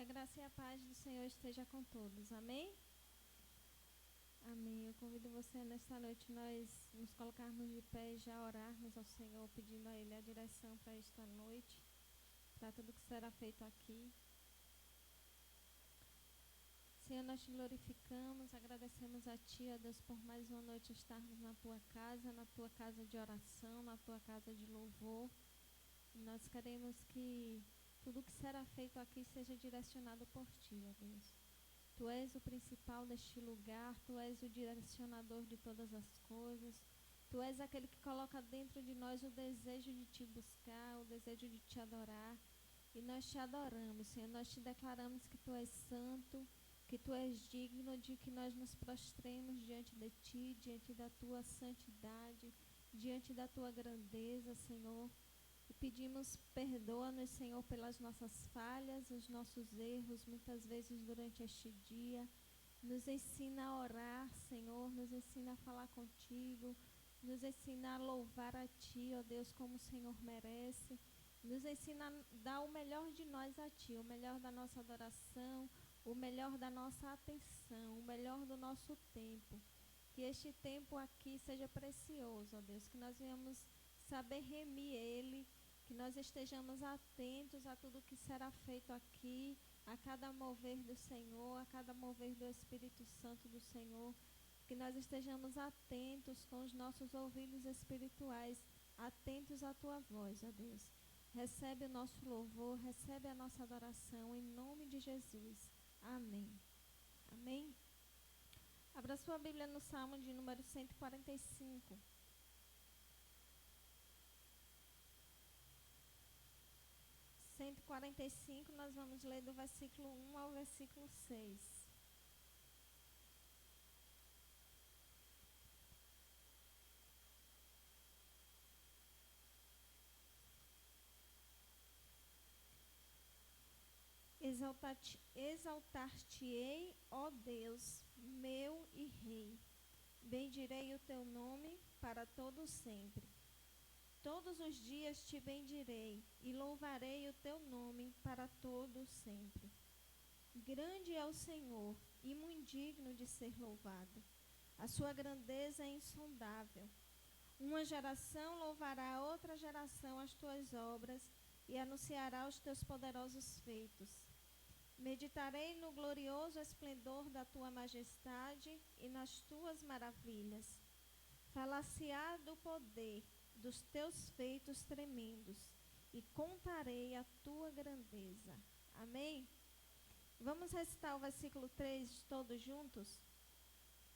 a graça e a paz do Senhor esteja com todos. Amém? Amém. Eu convido você nesta noite nós nos colocarmos de pé e já orarmos ao Senhor, pedindo a Ele a direção para esta noite, para tudo que será feito aqui. Senhor, nós te glorificamos, agradecemos a Ti, ó Deus, por mais uma noite estarmos na Tua casa de oração, na Tua casa de louvor. E nós queremos que tudo que será feito aqui seja direcionado por Ti, ó Deus. Tu és o principal deste lugar, Tu és o direcionador de todas as coisas. Tu és aquele que coloca dentro de nós o desejo de Te buscar, o desejo de Te adorar. E nós Te adoramos, Senhor. Nós Te declaramos que Tu és santo, que Tu és digno de que nós nos prostremos diante de Ti, diante da Tua santidade, diante da Tua grandeza, Senhor. E pedimos, perdoa-nos, Senhor, pelas nossas falhas, os nossos erros, muitas vezes durante este dia. Nos ensina a orar, Senhor, nos ensina a falar contigo, nos ensina a louvar a Ti, ó Deus, como o Senhor merece. Nos ensina a dar o melhor de nós a Ti, o melhor da nossa adoração, o melhor da nossa atenção, o melhor do nosso tempo. Que este tempo aqui seja precioso, ó Deus, que nós venhamos saber remir ele, que nós estejamos atentos a tudo que será feito aqui, a cada mover do Senhor, a cada mover do Espírito Santo do Senhor, que nós estejamos atentos com os nossos ouvidos espirituais, atentos à Tua voz, ó Deus. Recebe o nosso louvor, recebe a nossa adoração, em nome de Jesus. Amém. Amém. Abra sua Bíblia no Salmo de número 145. 145, nós vamos ler do versículo 1 ao versículo 6. Exaltar-te-ei, ó Deus, meu e Rei. Bendirei o teu nome para todo sempre. Todos os dias te bendirei e louvarei o teu nome para todo sempre. Grande é o Senhor e muito digno de ser louvado. A sua grandeza é insondável. Uma geração louvará a outra geração as tuas obras e anunciará os teus poderosos feitos. Meditarei no glorioso esplendor da tua majestade e nas tuas maravilhas. Falar-se-á do poder dos teus feitos tremendos e contarei a tua grandeza. Amém? Vamos recitar o versículo 3 todos juntos?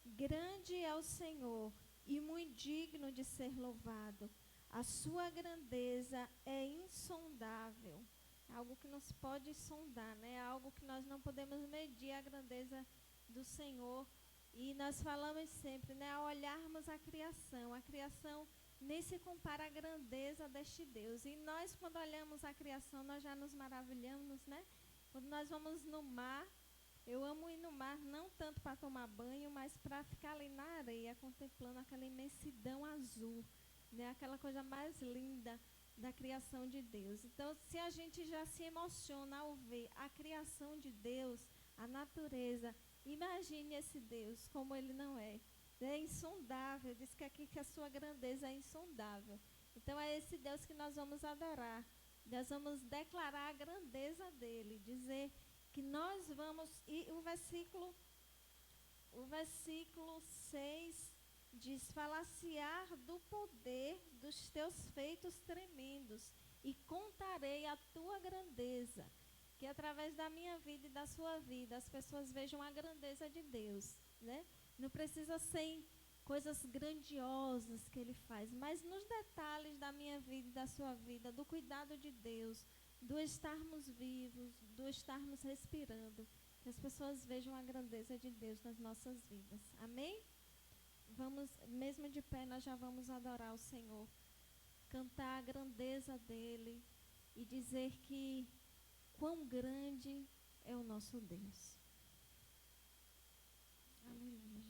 Grande é o Senhor e muito digno de ser louvado. A sua grandeza é insondável. Algo que não se pode sondar, né? Algo que nós não podemos medir a grandeza do Senhor. E nós falamos sempre, né? Ao olharmos a criação nem se compara à grandeza deste Deus. E nós, quando olhamos a criação, nós já nos maravilhamos, né? Quando nós vamos no mar, eu amo ir no mar, não tanto para tomar banho, mas para ficar ali na areia, contemplando aquela imensidão azul, né? Aquela coisa mais linda da criação de Deus. Então, se a gente já se emociona ao ver a criação de Deus, a natureza, imagine esse Deus como ele não é. É insondável, diz que aqui que a sua grandeza é insondável. Então é esse Deus que nós vamos adorar. Nós vamos declarar a grandeza dele, dizer que nós vamos... E o versículo 6 diz, falar-se-á do poder dos teus feitos tremendos e contarei a tua grandeza. Que através da minha vida e da sua vida as pessoas vejam a grandeza de Deus, né? Não precisa ser em coisas grandiosas que Ele faz, mas nos detalhes da minha vida e da sua vida, do cuidado de Deus, do estarmos vivos, do estarmos respirando, que as pessoas vejam a grandeza de Deus nas nossas vidas. Amém? Vamos, mesmo de pé, nós já vamos adorar o Senhor, cantar a grandeza dEle e dizer que quão grande é o nosso Deus. Aleluia, Jesus.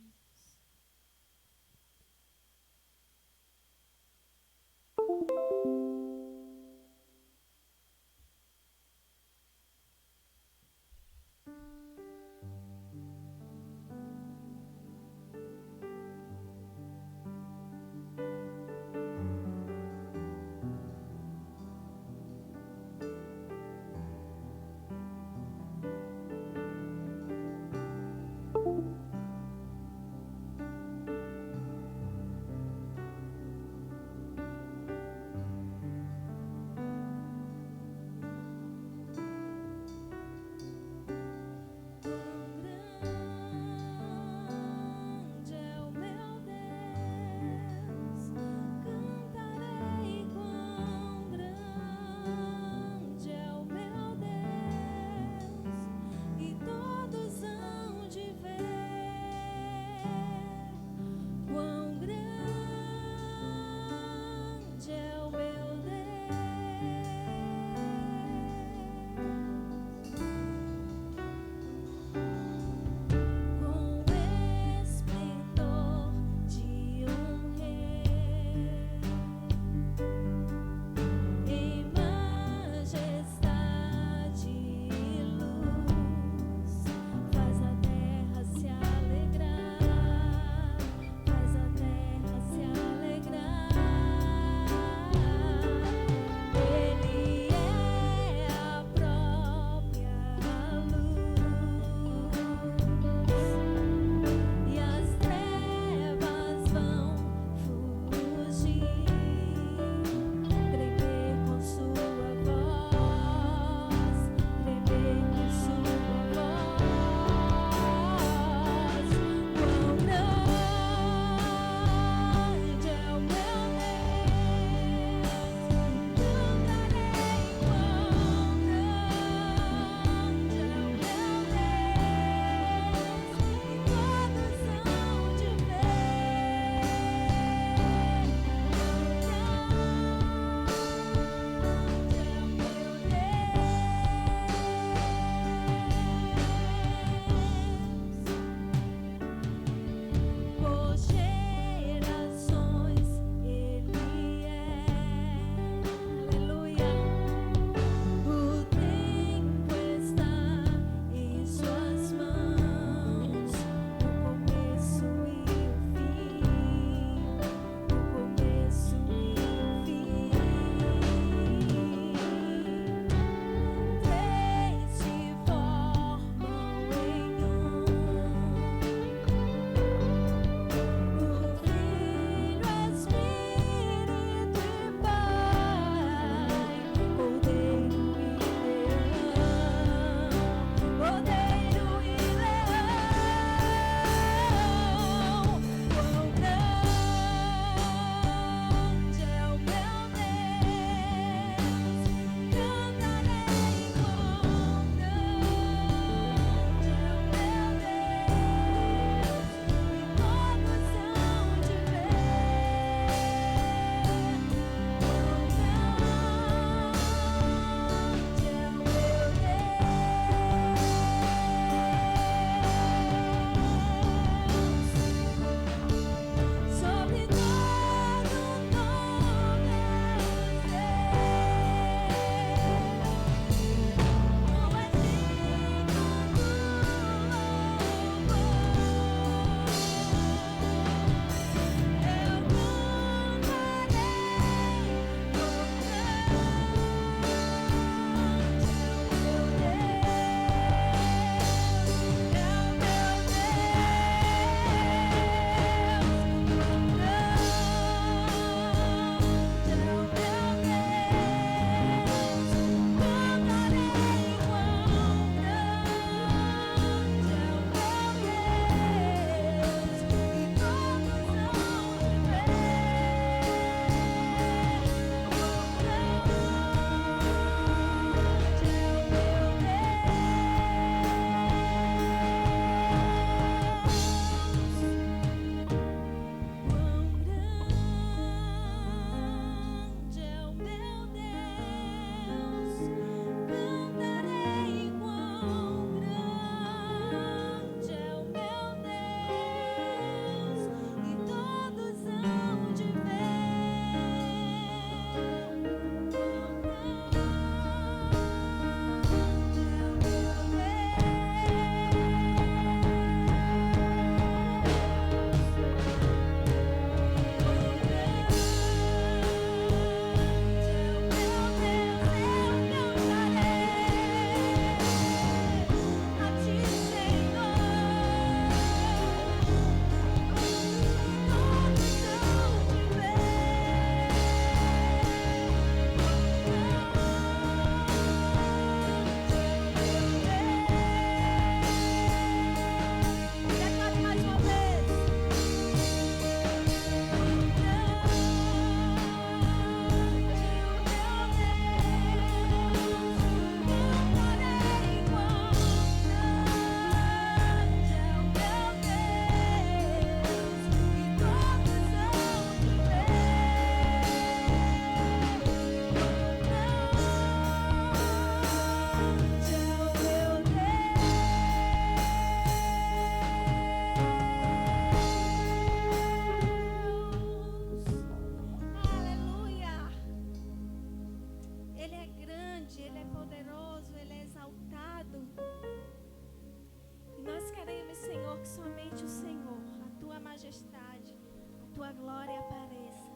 tua glória apareça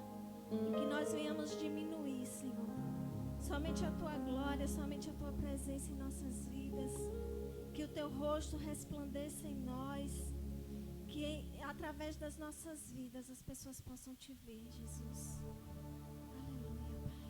e que nós venhamos diminuir, Senhor. Somente a tua glória, somente a tua presença em nossas vidas. Que o teu rosto resplandeça em nós. Que através das nossas vidas as pessoas possam te ver, Jesus. Aleluia, Pai.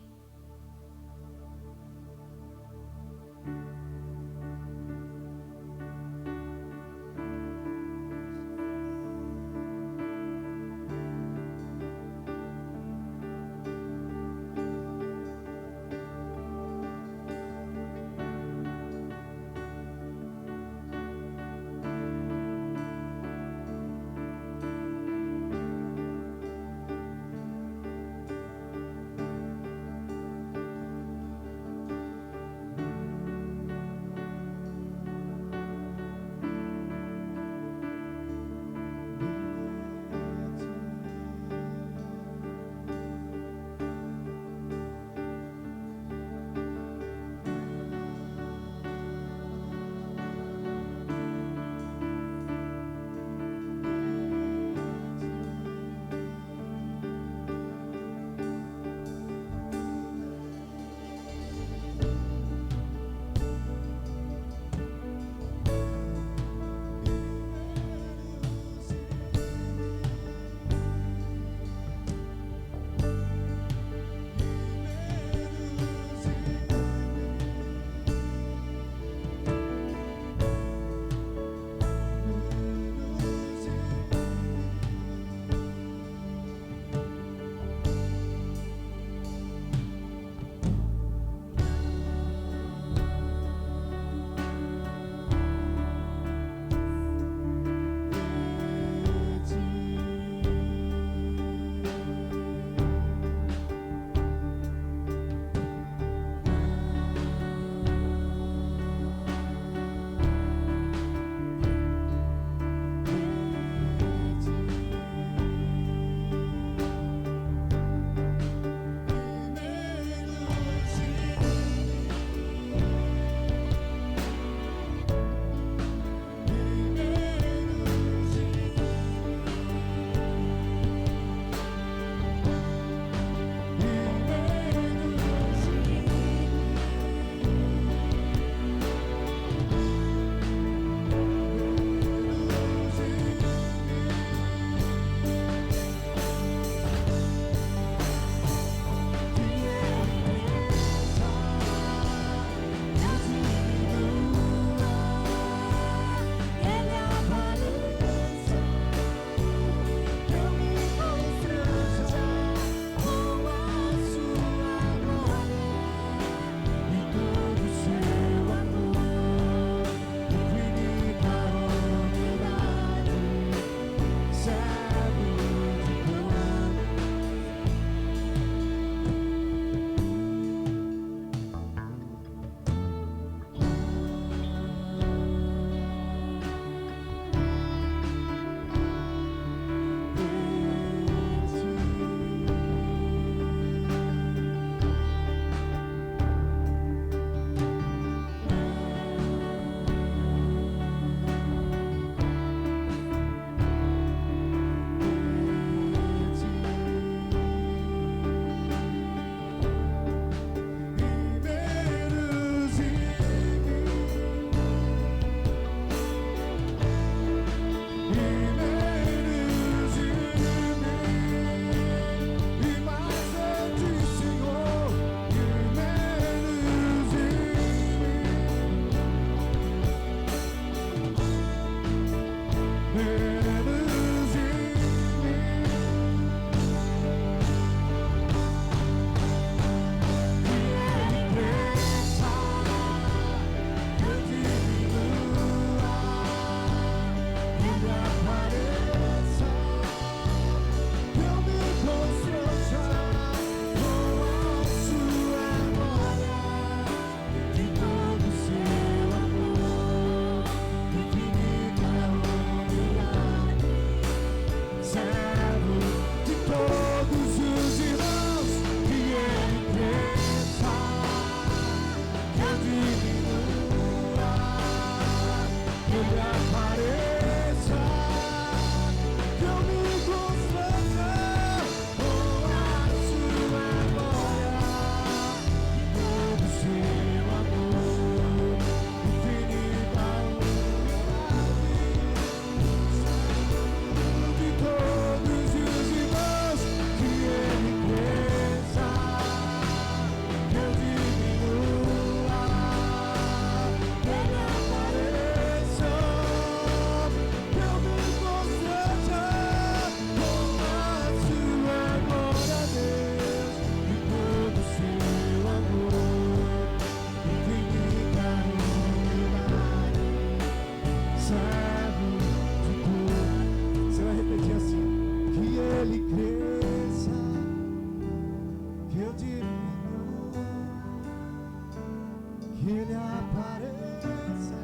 que Ele apareça,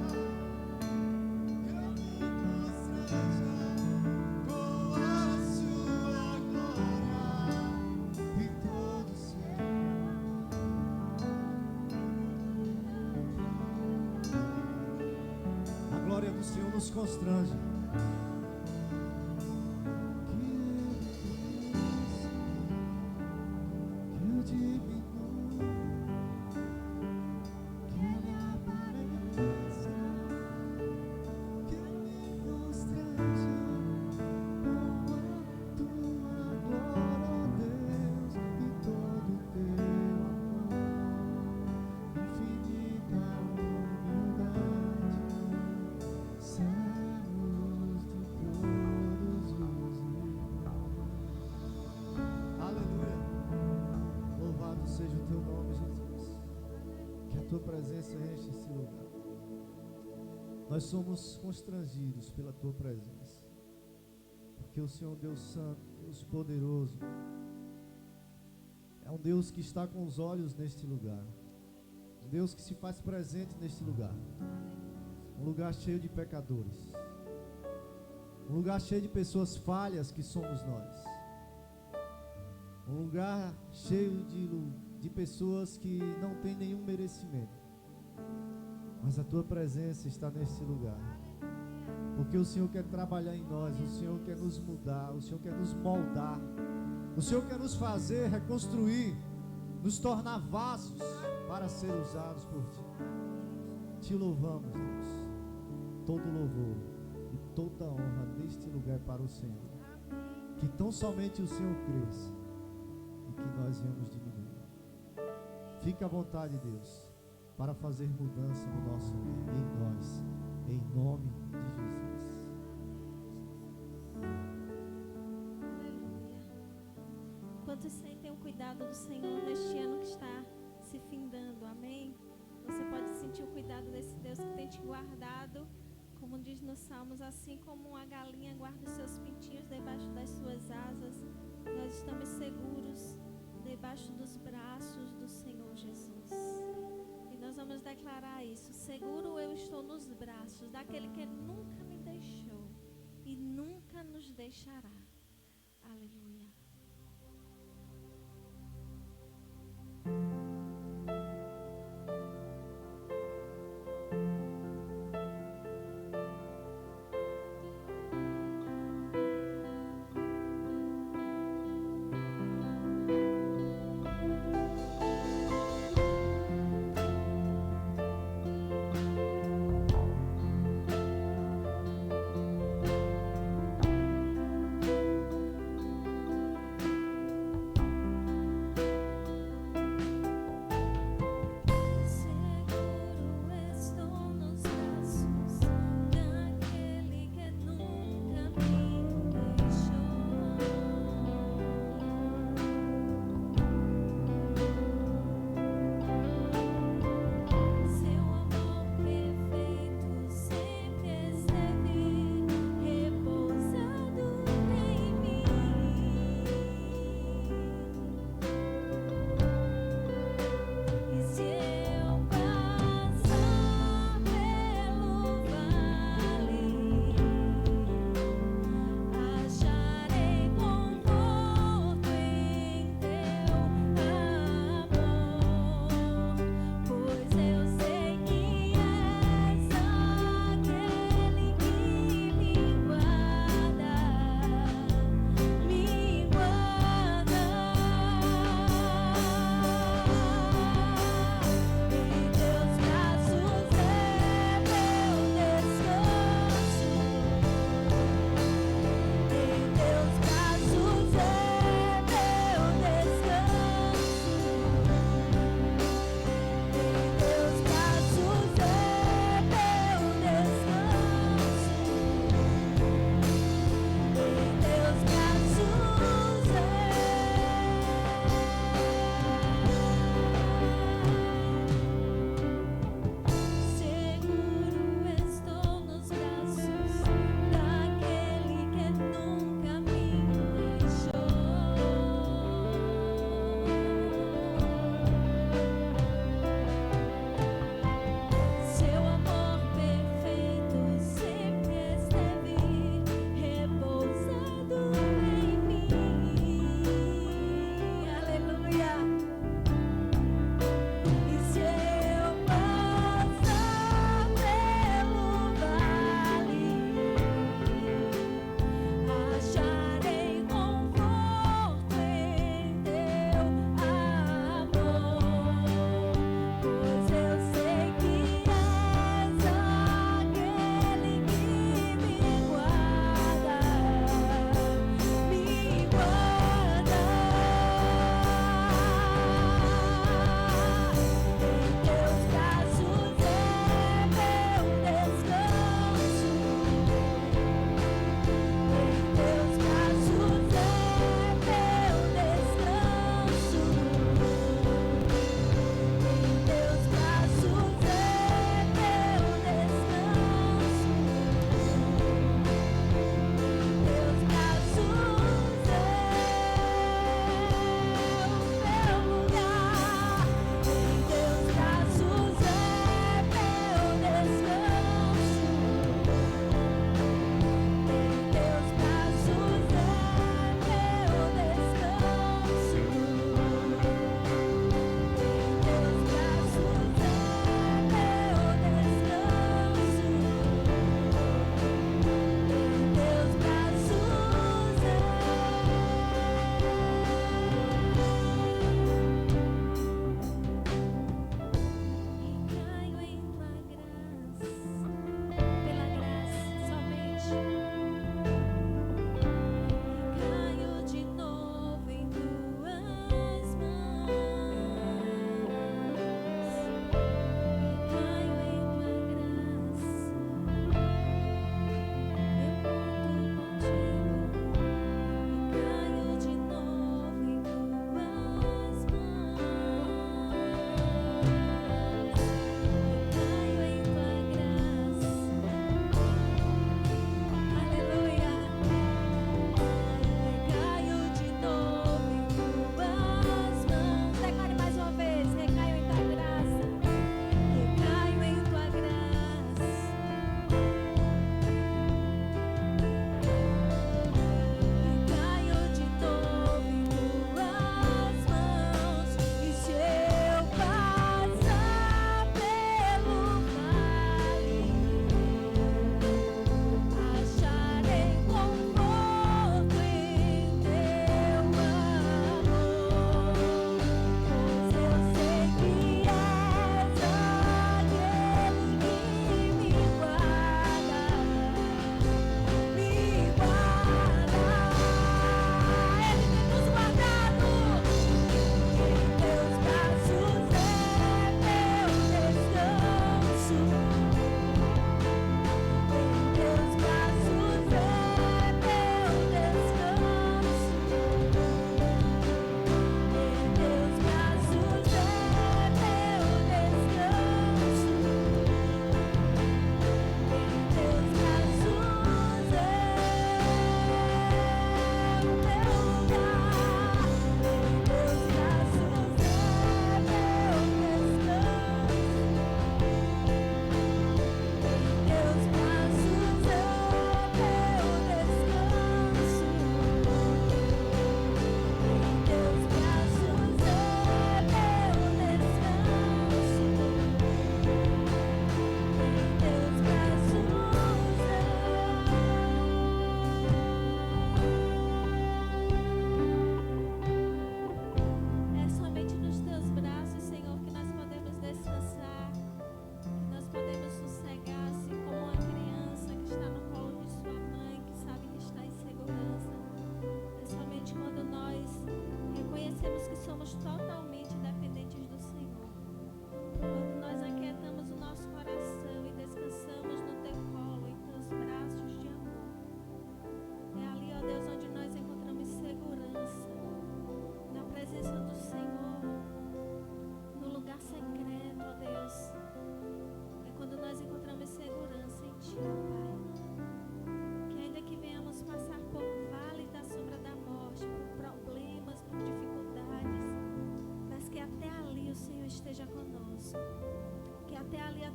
que Ele constranja com a sua glória e todo o céu. A glória do Senhor nos constrange. Tua presença enche esse lugar. Nós somos constrangidos pela Tua presença, porque o Senhor, Deus Santo, Deus poderoso, é um Deus que está com os olhos neste lugar, um Deus que se faz presente neste lugar, um lugar cheio de pecadores, um lugar cheio de pessoas falhas que somos nós, um lugar cheio de pessoas que não têm nenhum merecimento, mas a Tua presença está neste lugar, porque o Senhor quer trabalhar em nós, o Senhor quer nos mudar, o Senhor quer nos moldar, o Senhor quer nos fazer reconstruir, nos tornar vasos para ser usados por Ti. Te louvamos, Deus. Todo louvor e toda honra neste lugar para o Senhor. Que tão somente o Senhor cresça e que nós venhamos diminuir. Fica à vontade, Deus, para fazer mudança no nosso meio, em nós, em nome de Jesus. Aleluia. Quantos sentem o cuidado do Senhor neste ano que está se findando, amém? Você pode sentir o cuidado desse Deus que tem te guardado, como diz nos Salmos, assim como uma galinha guarda os seus pintinhos debaixo das suas asas. Nós estamos seguros debaixo dos braços do Senhor Jesus. E nós vamos declarar isso: seguro eu estou nos braços daquele que nunca me deixou e nunca nos deixará. Aleluia.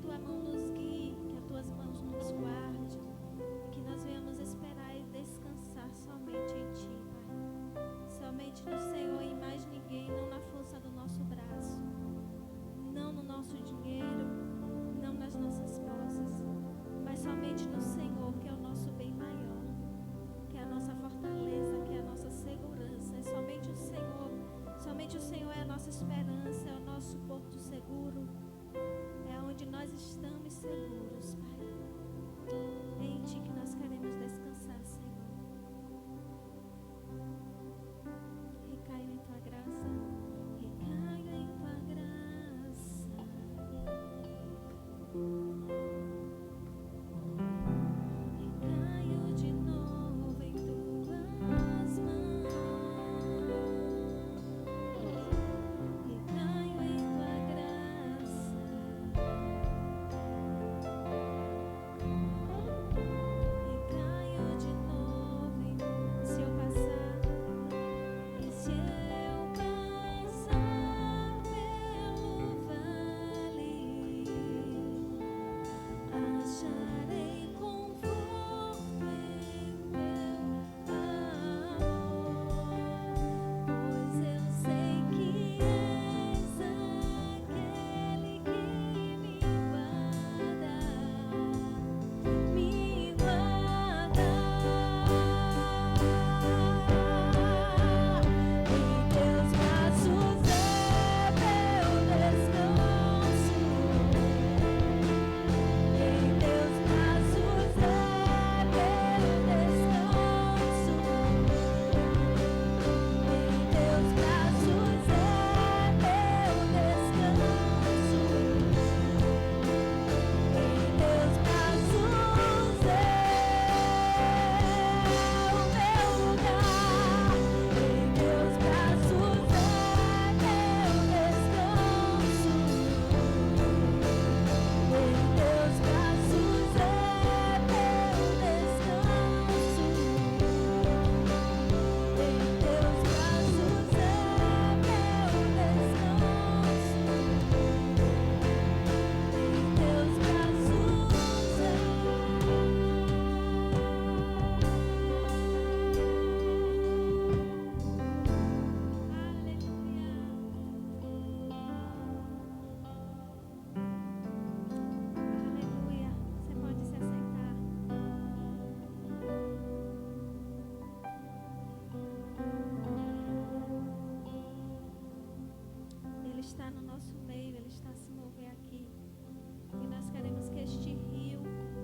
tua mão nos guie, que as tuas mãos nos guarde, e que nós venhamos esperar e descansar somente em ti, Pai. Somente no Senhor e mais ninguém, não na força do nosso braço, não no nosso dinheiro, não nas nossas posses, mas somente no Senhor, que é o nosso bem maior, que é a nossa fortaleza, que é a nossa segurança. É somente o Senhor. Somente o Senhor é a nossa esperança, é o nosso porto seguro, é onde nós estamos seguros, Pai. É em Ti que nós queremos descansar, Senhor. Recaio em Tua graça, recaio em Tua graça. Recaio de novo em Tuas mãos. Recaio em Tua graça. Recaio de novo em se eu passar e se eu passar pelo vale, acharei conforto em Teu amor, pois eu sei que és aquele que me guarda, me guarda. Em Teus braços é meu descanso. Em Teus braços é meu descanso. Em Teus braços é meu descanso. Em Teus braços é o meu lugar. Em Teus braços é meu descanso. Em Teus braços é meu descanso. Em Teus braços é meu Aleluia. Você pode se assentar. Ele está no nosso meio, Ele está a se mover aqui. E nós queremos que este rio,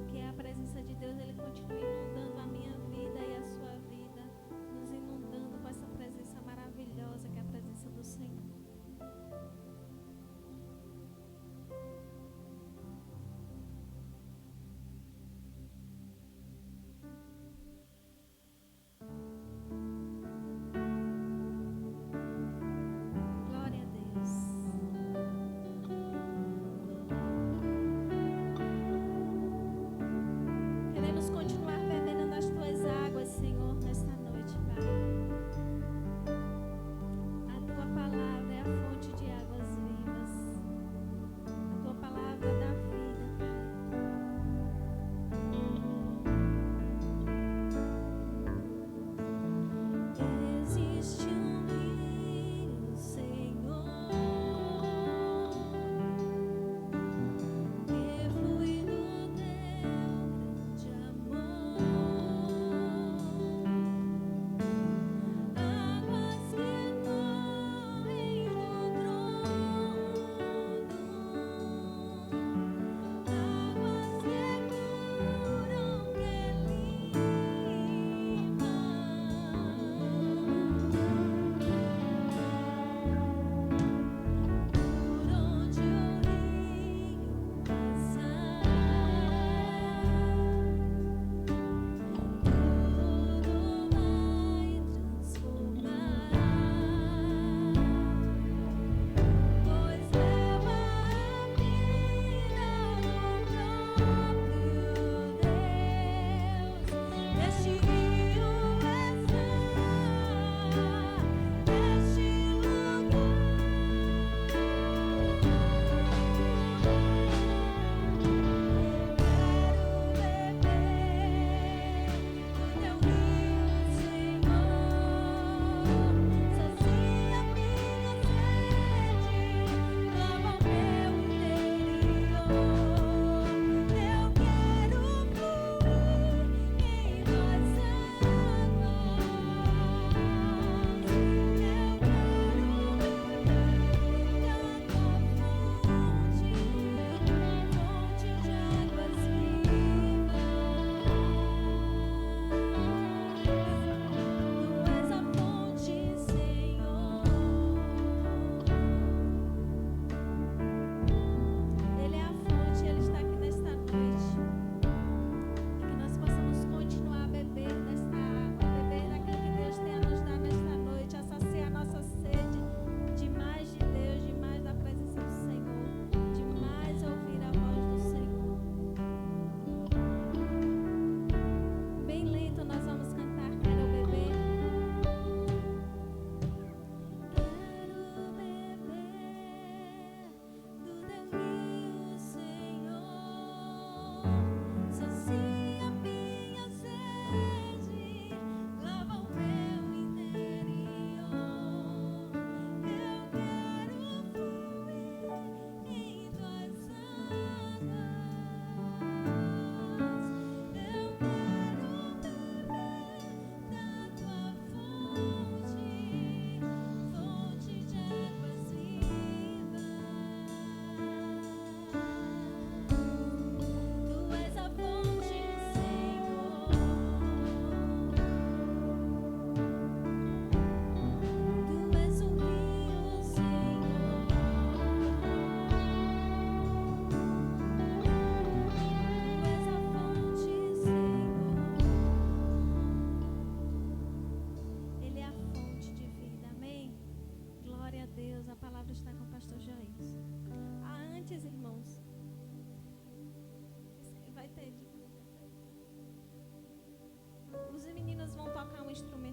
que é a presença de Deus, Ele continue inundando a minha vida e a sua vida, nos inundando com essa presença maravilhosa que é a presença do Senhor. Glória a Deus. Queremos continuar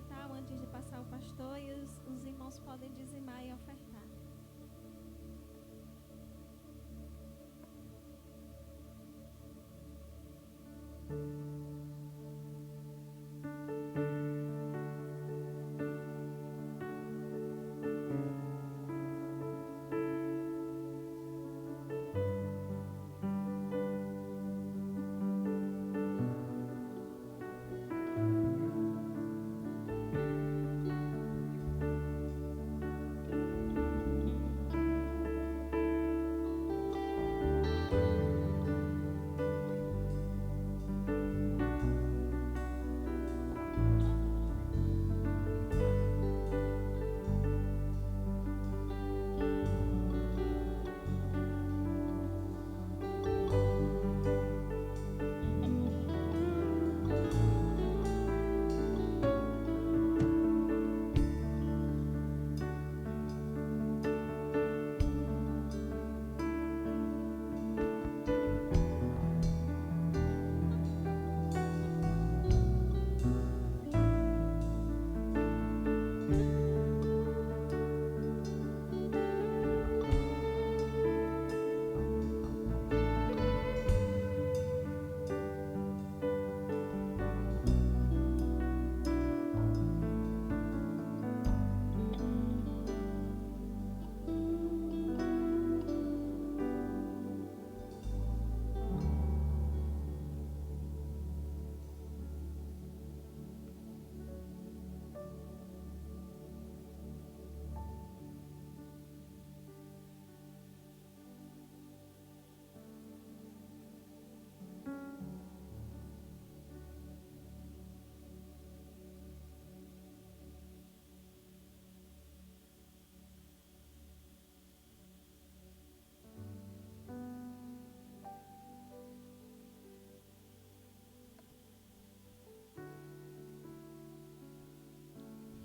ofertar antes de passar o pastor e os irmãos podem dizimar e ofertar.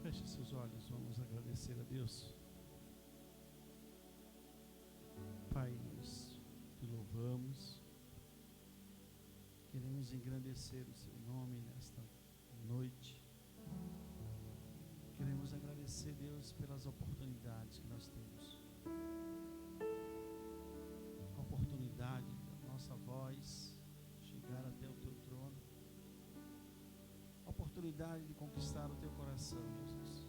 Feche seus olhos, vamos agradecer a Deus. Pai, nós te louvamos, queremos engrandecer o seu nome nesta noite. Queremos agradecer, Deus, pelas oportunidades que nós temos. A oportunidade da nossa voz chegar até o teu trono. A oportunidade de conquistar o teu coração, Jesus.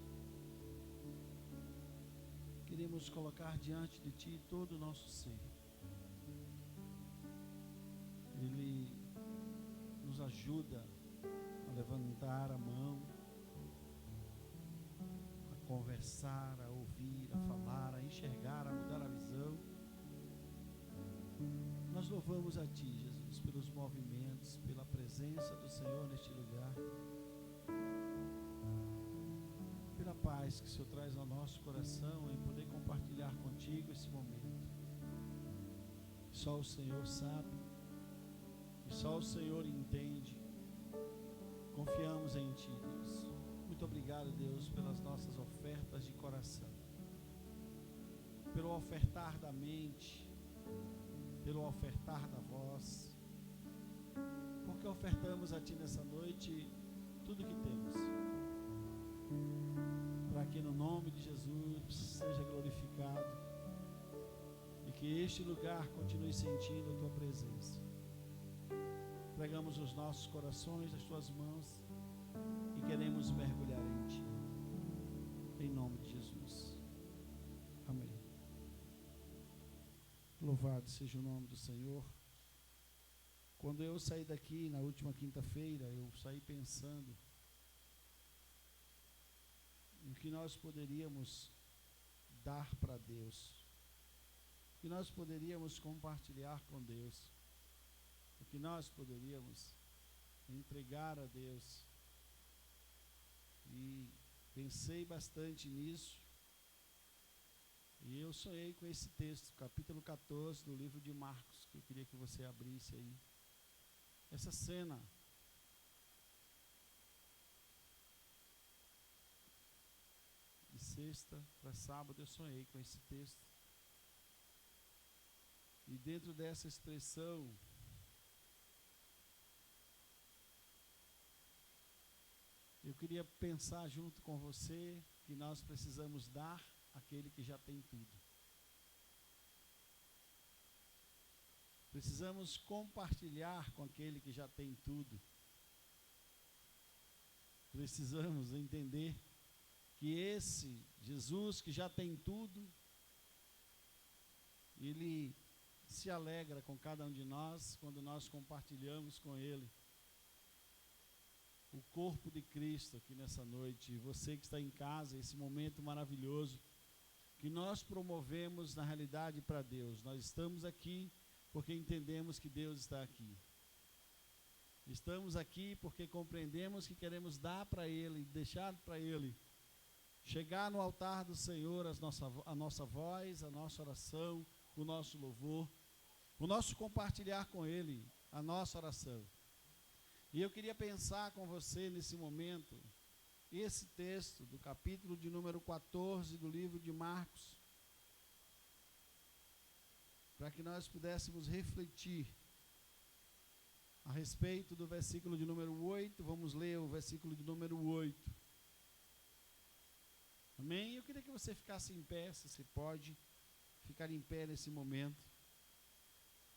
Queremos colocar diante de ti todo o nosso ser. Ele nos ajuda a levantar a mão, a conversar, a ouvir, a falar, a enxergar, a mudar a visão. Nós louvamos a ti, Jesus, pelos movimentos, pela presença do Senhor neste lugar, pela paz que o Senhor traz ao nosso coração em poder compartilhar contigo esse momento. Só o Senhor sabe, e só o Senhor entende. Confiamos em ti, Deus. Muito obrigado, Deus, pelas nossas ofertas de coração, pelo ofertar da mente, pelo ofertar da voz, porque ofertamos a ti nessa noite tudo que temos, para que no nome de Jesus seja glorificado e que este lugar continue sentindo a tua presença. Entregamos os nossos corações nas tuas mãos e queremos mergulhar em ti, em nome de Jesus. Amém. Louvado seja o nome do Senhor. Quando eu saí daqui na última quinta-feira, eu saí pensando no que nós poderíamos dar para Deus, o que nós poderíamos compartilhar com Deus, o que nós poderíamos entregar a Deus. E pensei bastante nisso. E eu sonhei com esse texto, capítulo 14 do livro de Marcos, que eu queria que você abrisse aí. Essa cena de sexta para sábado eu sonhei com esse texto. E dentro dessa expressão, eu queria pensar junto com você que nós precisamos dar àquele que já tem tudo. Precisamos compartilhar com aquele que já tem tudo. Precisamos entender que esse Jesus que já tem tudo, ele se alegra com cada um de nós quando nós compartilhamos com ele o corpo de Cristo aqui nessa noite. E você que está em casa, esse momento maravilhoso que nós promovemos na realidade para Deus. Nós estamos aqui porque entendemos que Deus está aqui. Estamos aqui porque compreendemos que queremos dar para Ele, deixar para Ele, chegar no altar do Senhor a nossa voz, a nossa oração, o nosso louvor, o nosso compartilhar com Ele, a nossa oração. E eu queria pensar com você nesse momento, esse texto do capítulo de número 14 do livro de Marcos, para que nós pudéssemos refletir a respeito do versículo de número 8, vamos ler o versículo de número 8. Amém? Eu queria que você ficasse em pé, se você pode ficar em pé nesse momento,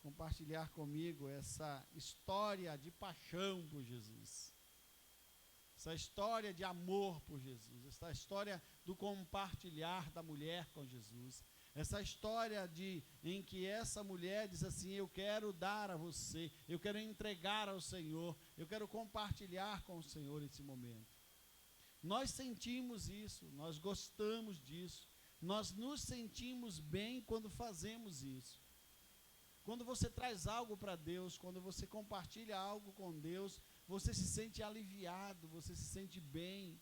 compartilhar comigo essa história de paixão por Jesus, essa história de amor por Jesus, essa história do compartilhar da mulher com Jesus, essa história em que essa mulher diz assim: eu quero dar a você, eu quero entregar ao Senhor, eu quero compartilhar com o Senhor esse momento. Nós sentimos isso, nós gostamos disso, nós nos sentimos bem quando fazemos isso. Quando você traz algo para Deus, quando você compartilha algo com Deus, você se sente aliviado, você se sente bem,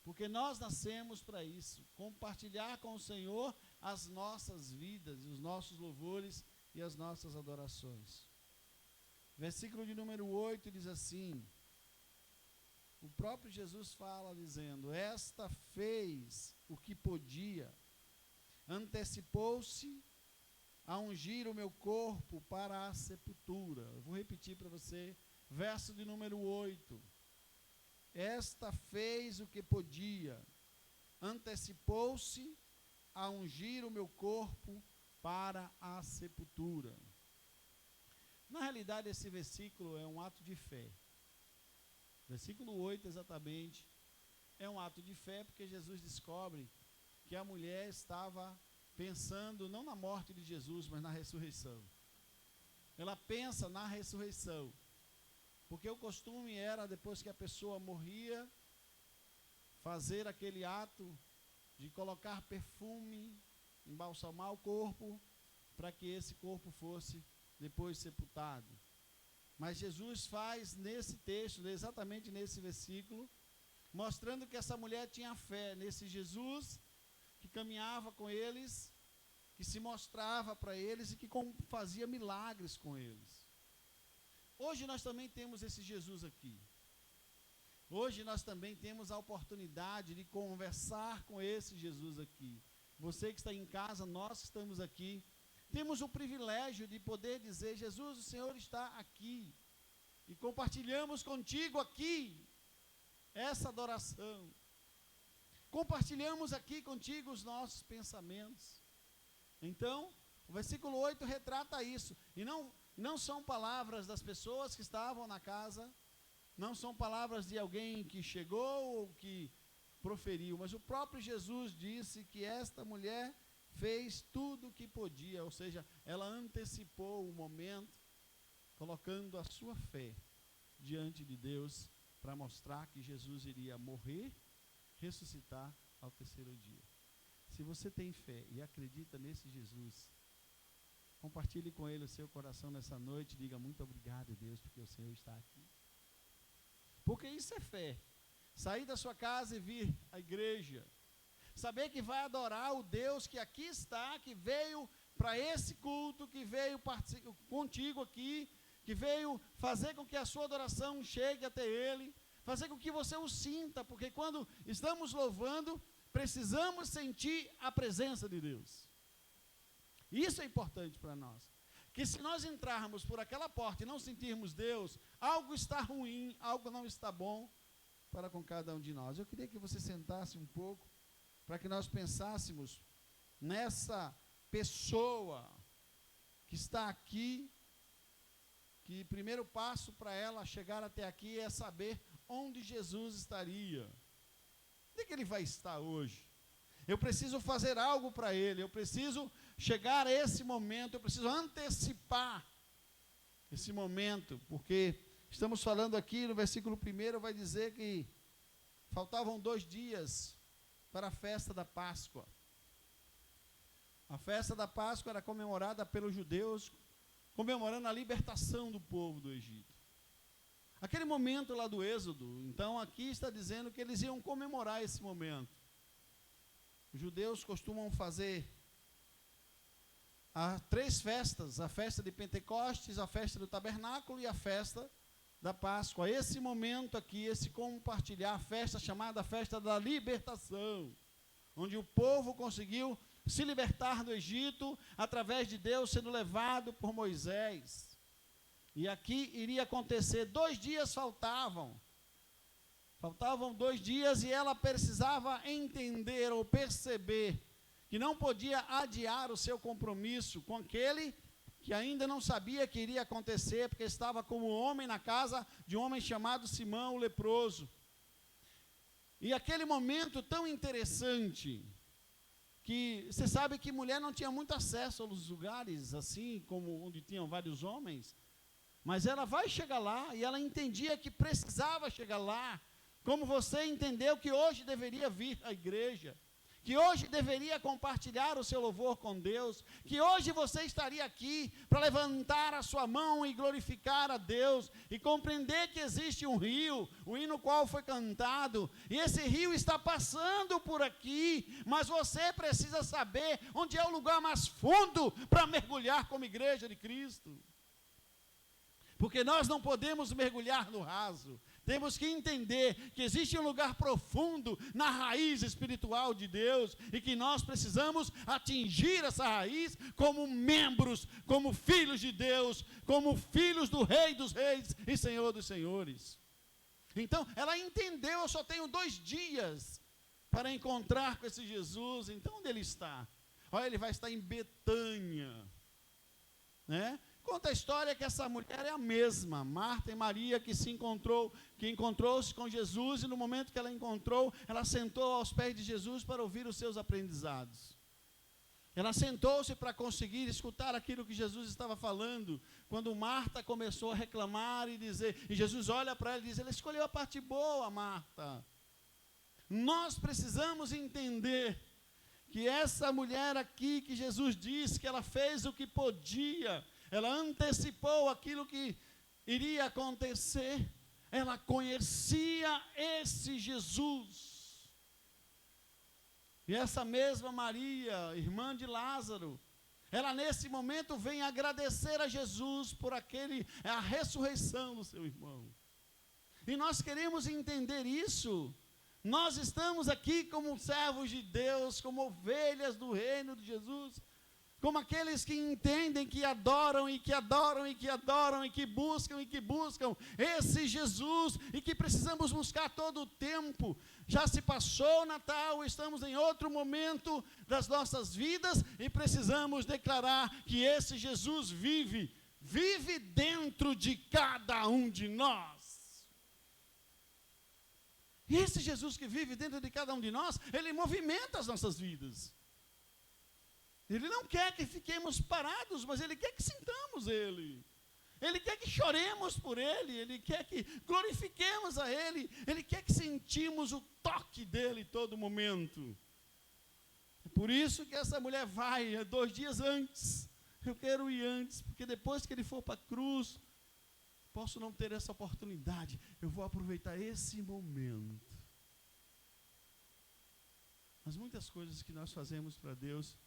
porque nós nascemos para isso, compartilhar com o Senhor as nossas vidas, os nossos louvores e as nossas adorações. Versículo de número 8 diz assim, o próprio Jesus fala dizendo: esta fez o que podia, antecipou-se a ungir o meu corpo para a sepultura. Eu vou repetir para você, verso de número 8. Esta fez o que podia, antecipou-se a ungir o meu corpo para a sepultura. Na realidade, esse versículo é um ato de fé. Versículo 8, exatamente, é um ato de fé, porque Jesus descobre que a mulher estava pensando não na morte de Jesus, mas na ressurreição. Ela pensa na ressurreição, porque o costume era, depois que a pessoa morria, fazer aquele ato de colocar perfume, embalsamar o corpo, para que esse corpo fosse depois sepultado. Mas Jesus faz nesse texto, exatamente nesse versículo, mostrando que essa mulher tinha fé nesse Jesus que caminhava com eles, que se mostrava para eles e que fazia milagres com eles. Hoje nós também temos esse Jesus aqui. Hoje nós também temos a oportunidade de conversar com esse Jesus aqui. Você que está em casa, nós que estamos aqui, temos o privilégio de poder dizer: Jesus, o Senhor está aqui, e compartilhamos contigo aqui essa adoração, compartilhamos aqui contigo os nossos pensamentos. Então, o versículo 8 retrata isso, e não são palavras das pessoas que estavam na casa, não são palavras de alguém que chegou ou que proferiu, mas o próprio Jesus disse que esta mulher fez tudo o que podia, ou seja, ela antecipou o momento, colocando a sua fé diante de Deus, para mostrar que Jesus iria morrer, ressuscitar ao terceiro dia. Se você tem fé e acredita nesse Jesus, compartilhe com ele o seu coração nessa noite, diga: muito obrigado, Deus, porque o Senhor está aqui. Porque isso é fé. Sair da sua casa e vir à igreja, saber que vai adorar o Deus que aqui está, que veio para esse culto, que veio contigo aqui, que veio fazer com que a sua adoração chegue até Ele, fazer com que você o sinta, porque quando estamos louvando, precisamos sentir a presença de Deus. Isso é importante para nós. Que se nós entrarmos por aquela porta e não sentirmos Deus, algo está ruim, algo não está bom. para com cada um de nós. Eu queria que você sentasse um pouco, para que nós pensássemos nessa pessoa que está aqui, que o primeiro passo para ela chegar até aqui é saber onde Jesus estaria. Onde é que ele vai estar hoje? Eu preciso fazer algo para ele, eu preciso chegar a esse momento, eu preciso antecipar esse momento, porque estamos falando aqui no versículo 1, vai dizer que faltavam 2 dias para a festa da Páscoa. A festa da Páscoa era comemorada pelos judeus, comemorando a libertação do povo do Egito. Aquele momento lá do Êxodo, então aqui está dizendo que eles iam comemorar esse momento. Os judeus costumam fazer 3 festas, a festa de Pentecostes, a festa do tabernáculo e a festa da Páscoa. Esse momento aqui, esse compartilhar, a festa chamada festa da libertação, onde o povo conseguiu se libertar do Egito, através de Deus sendo levado por Moisés. E aqui iria acontecer, 2 dias faltavam 2 dias, e ela precisava entender ou perceber que não podia adiar o seu compromisso com aquele que ainda não sabia que iria acontecer, porque estava como homem na casa de um homem chamado Simão, o leproso. E aquele momento tão interessante, que você sabe que mulher não tinha muito acesso aos lugares, assim como onde tinham vários homens, mas ela vai chegar lá, e ela entendia que precisava chegar lá, como você entendeu que hoje deveria vir à igreja, que hoje deveria compartilhar o seu louvor com Deus, que hoje você estaria aqui para levantar a sua mão e glorificar a Deus, e compreender que existe um rio, o hino qual foi cantado, e esse rio está passando por aqui, mas você precisa saber onde é o lugar mais fundo para mergulhar como igreja de Cristo. Porque nós não podemos mergulhar no raso. Temos que entender que existe um lugar profundo na raiz espiritual de Deus, e que nós precisamos atingir essa raiz como membros, como filhos de Deus, como filhos do Rei dos Reis e Senhor dos Senhores. Então, ela entendeu, eu só tenho 2 dias para encontrar com esse Jesus. Então, onde ele está? Olha, ele vai estar em Betânia, né? Conta a história que essa mulher é a mesma, Marta e Maria, que encontrou-se com Jesus, e no momento que ela encontrou, ela sentou aos pés de Jesus para ouvir os seus aprendizados. Ela sentou-se para conseguir escutar aquilo que Jesus estava falando, quando Marta começou a reclamar e dizer, e Jesus olha para ela e diz, ela escolheu a parte boa, Marta. Nós precisamos entender que essa mulher aqui, que Jesus disse que ela fez o que podia, ela antecipou aquilo que iria acontecer, ela conhecia esse Jesus. E essa mesma Maria, irmã de Lázaro, ela nesse momento vem agradecer a Jesus por a ressurreição do seu irmão. E nós queremos entender isso. Nós estamos aqui como servos de Deus, como ovelhas do reino de Jesus, como aqueles que entendem, que adoram e que adoram e que adoram e que buscam esse Jesus, e que precisamos buscar todo o tempo. Já se passou o Natal, estamos em outro momento das nossas vidas e precisamos declarar que esse Jesus vive dentro de cada um de nós. E esse Jesus que vive dentro de cada um de nós, ele movimenta as nossas vidas. Ele não quer que fiquemos parados, mas ele quer que sintamos ele. Ele quer que choremos por ele, ele quer que glorifiquemos a ele, ele quer que sentimos o toque dele todo momento. É por isso que essa mulher vai 2 dias antes. Eu quero ir antes, porque depois que ele for para a cruz, posso não ter essa oportunidade. Eu vou aproveitar esse momento. Mas muitas coisas que nós fazemos para Deus,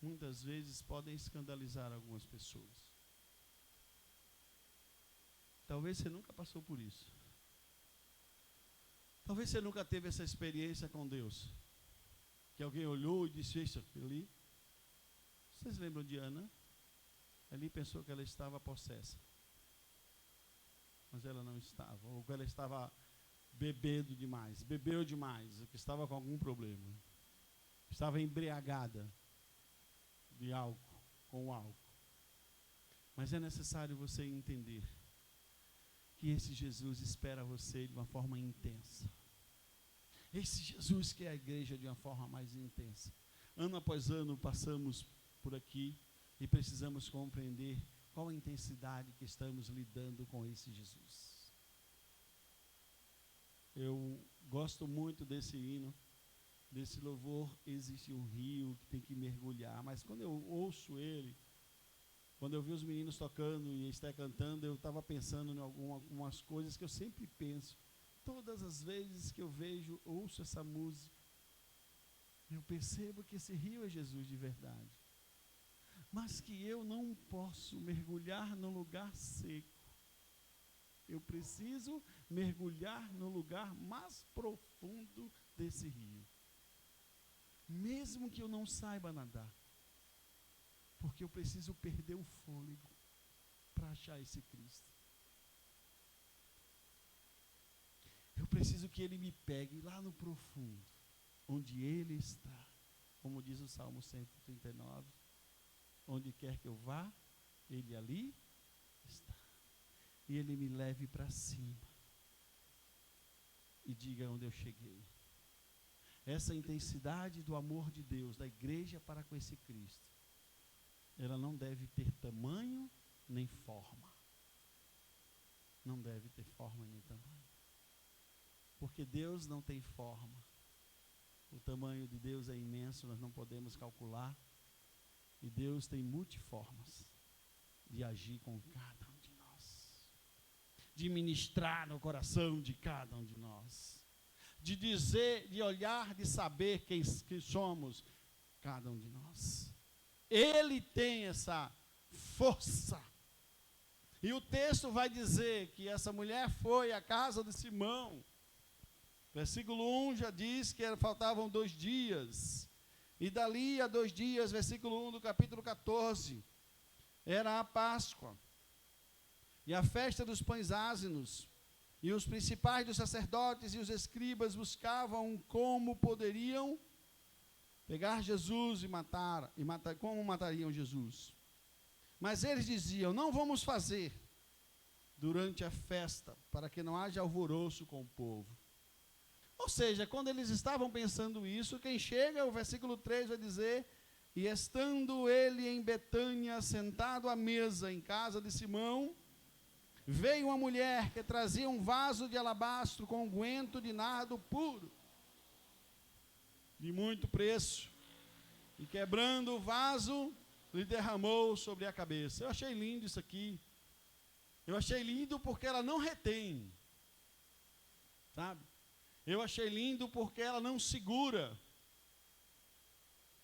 muitas vezes podem escandalizar algumas pessoas. Talvez você nunca passou por isso. Talvez você nunca teve essa experiência com Deus, que alguém olhou e disse, isso ali. Vocês lembram de Ana? Ali pensou que ela estava possessa, mas ela não estava, ou que ela estava bebendo demais, bebeu demais, que estava com algum problema. Estava embriagada de álcool, com álcool. Mas é necessário você entender que esse Jesus espera você de uma forma intensa. Esse Jesus quer a igreja de uma forma mais intensa. Ano após ano passamos por aqui e precisamos compreender qual a intensidade que estamos lidando com esse Jesus. Eu gosto muito desse hino, desse louvor. Existe um rio que tem que mergulhar, mas quando eu ouço ele, quando eu vi os meninos tocando e Esté cantando, eu estava pensando em algumas coisas que eu sempre penso. Todas as vezes que eu ouço essa música, eu percebo que esse rio é Jesus de verdade. Mas que eu não posso mergulhar no lugar seco. Eu preciso mergulhar no lugar mais profundo desse rio. Mesmo que eu não saiba nadar. Porque eu preciso perder o fôlego para achar esse Cristo. Eu preciso que Ele me pegue lá no profundo, onde Ele está. Como diz o Salmo 139, onde quer que eu vá, Ele ali está. E Ele me leve para cima e diga onde eu cheguei. Essa intensidade do amor de Deus, da igreja para com esse Cristo, ela não deve ter tamanho nem forma. Não deve ter forma nem tamanho. Porque Deus não tem forma. O tamanho de Deus é imenso, nós não podemos calcular. E Deus tem multiformas de agir com cada um de nós. De ministrar no coração de cada um de nós. De dizer, de olhar, de saber quem somos, cada um de nós. Ele tem essa força. E o texto vai dizer que essa mulher foi à casa de Simão. Versículo 1 já diz que faltavam 2 dias. E dali a 2 dias, versículo 1 do capítulo 14, era a Páscoa. E a festa dos pães ázimos. E os principais dos sacerdotes e os escribas buscavam como poderiam pegar Jesus e matar, como matariam Jesus. Mas eles diziam, não vamos fazer durante a festa, para que não haja alvoroço com o povo. Ou seja, quando eles estavam pensando isso, quem chega, o versículo 3 vai dizer, e estando ele em Betânia, sentado à mesa em casa de Simão, veio uma mulher que trazia um vaso de alabastro com unguento de nardo puro, de muito preço, e quebrando o vaso, lhe derramou sobre a cabeça. Eu achei lindo isso aqui. Eu achei lindo porque ela não retém, sabe? Eu achei lindo porque ela não segura.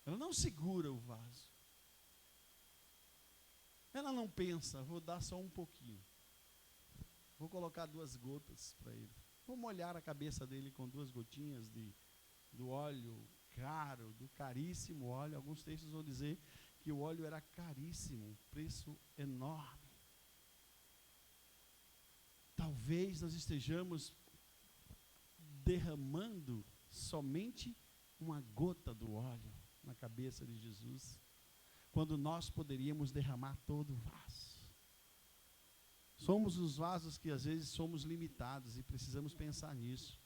Ela não segura o vaso. Ela não pensa, vou dar só um pouquinho. Vou colocar 2 gotas para ele. Vou molhar a cabeça dele com 2 gotinhas do óleo caro, do caríssimo óleo. Alguns textos vão dizer que o óleo era caríssimo, um preço enorme. Talvez nós estejamos derramando somente uma gota do óleo na cabeça de Jesus, quando nós poderíamos derramar todo o vaso. Somos os vasos que às vezes somos limitados e precisamos pensar nisso.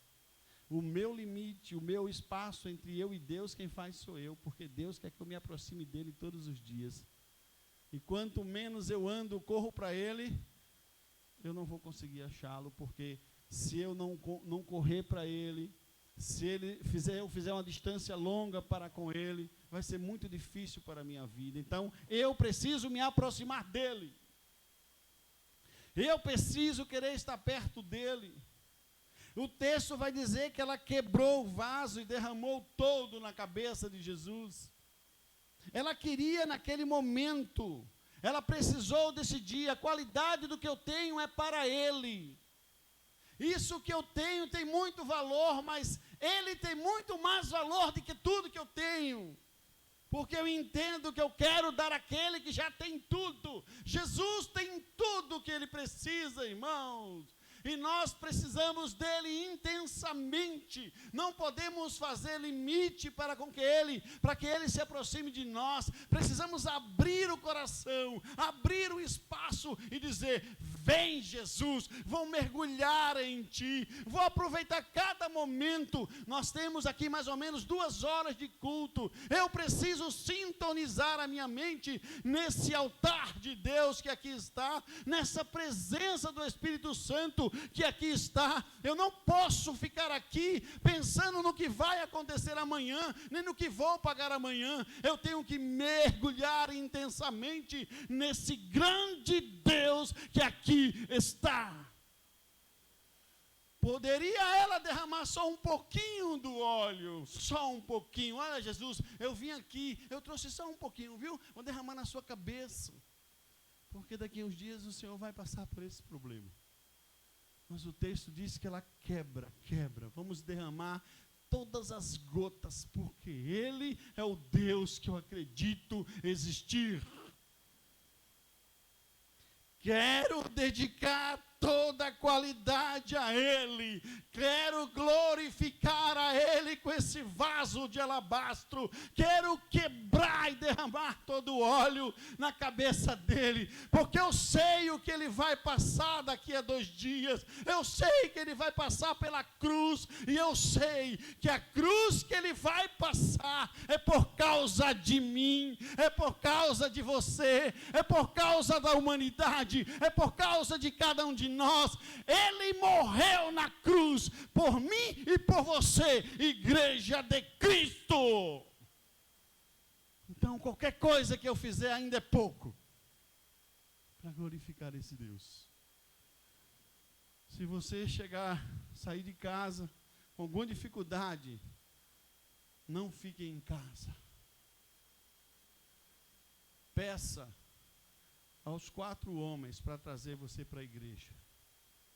O meu limite, o meu espaço entre eu e Deus, quem faz sou eu, porque Deus quer que eu me aproxime dele todos os dias. E quanto menos eu ando, corro para ele, eu não vou conseguir achá-lo, porque se eu não correr para ele, se eu fizer uma distância longa para com ele, vai ser muito difícil para a minha vida. Então, eu preciso me aproximar dele. Eu preciso querer estar perto dele. O texto vai dizer que ela quebrou o vaso e derramou todo na cabeça de Jesus. Ela queria naquele momento, ela precisou decidir, a qualidade do que eu tenho é para ele. Isso que eu tenho tem muito valor, mas ele tem muito mais valor do que tudo que eu tenho. Porque eu entendo que eu quero dar àquele que já tem tudo. Jesus tem tudo que ele precisa, irmãos. e nós precisamos dele intensamente. Não podemos fazer limite para que ele se aproxime de nós. Precisamos abrir o coração, abrir o espaço e dizer: vem, Jesus, vou mergulhar em ti, vou aproveitar cada momento. Nós temos aqui mais ou menos 2 horas de culto. Eu preciso sintonizar a minha mente nesse altar de Deus que aqui está, nessa presença do Espírito Santo que aqui está. Eu não posso ficar aqui pensando no que vai acontecer amanhã, nem no que vou pagar amanhã. Eu tenho que mergulhar intensamente nesse grande Deus que aqui está. Poderia ela derramar só um pouquinho do óleo, só um pouquinho. Olha, Jesus, eu vim aqui, eu trouxe só um pouquinho, viu? Vou derramar na sua cabeça, porque daqui a uns dias o Senhor vai passar por esse problema. Mas o texto diz que ela quebra. Vamos derramar todas as gotas, porque Ele é o Deus que eu acredito existir. Quero dedicar toda a qualidade a Ele, quero glorificar a Ele com esse vaso de alabastro, quero quebrar e derramar todo o óleo na cabeça dele, porque eu sei o que ele vai passar daqui a 2 dias, eu sei que ele vai passar pela cruz, e eu sei que a cruz que ele vai passar é por causa de mim, é por causa de você, é por causa da humanidade, é por causa de cada um de nós. Ele morreu na cruz por mim e por você, igreja de Cristo. Então qualquer coisa que eu fizer ainda é pouco para glorificar esse Deus. Se você sair de casa com alguma dificuldade, não fique em casa. Peça aos 4 homens para trazer você para a igreja,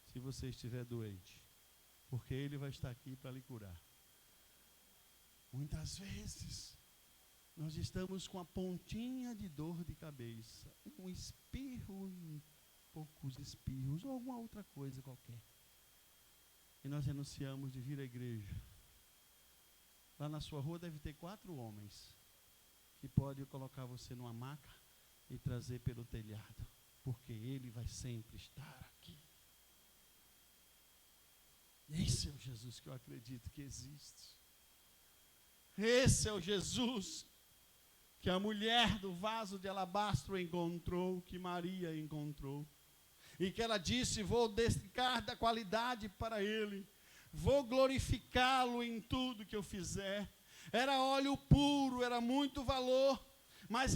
se você estiver doente, porque ele vai estar aqui para lhe curar. Muitas vezes nós estamos com a pontinha de dor de cabeça, um espirro, poucos espirros, ou alguma outra coisa qualquer, e nós renunciamos de vir à igreja. Lá na sua rua deve ter 4 homens que podem colocar você numa maca e trazer pelo telhado, porque ele vai sempre estar aqui. Esse é o Jesus que eu acredito que existe. Esse é o Jesus que a mulher do vaso de alabastro encontrou, que Maria encontrou, e que ela disse: vou dedicar da qualidade para ele, vou glorificá-lo em tudo que eu fizer. Era óleo puro, era muito valor, mas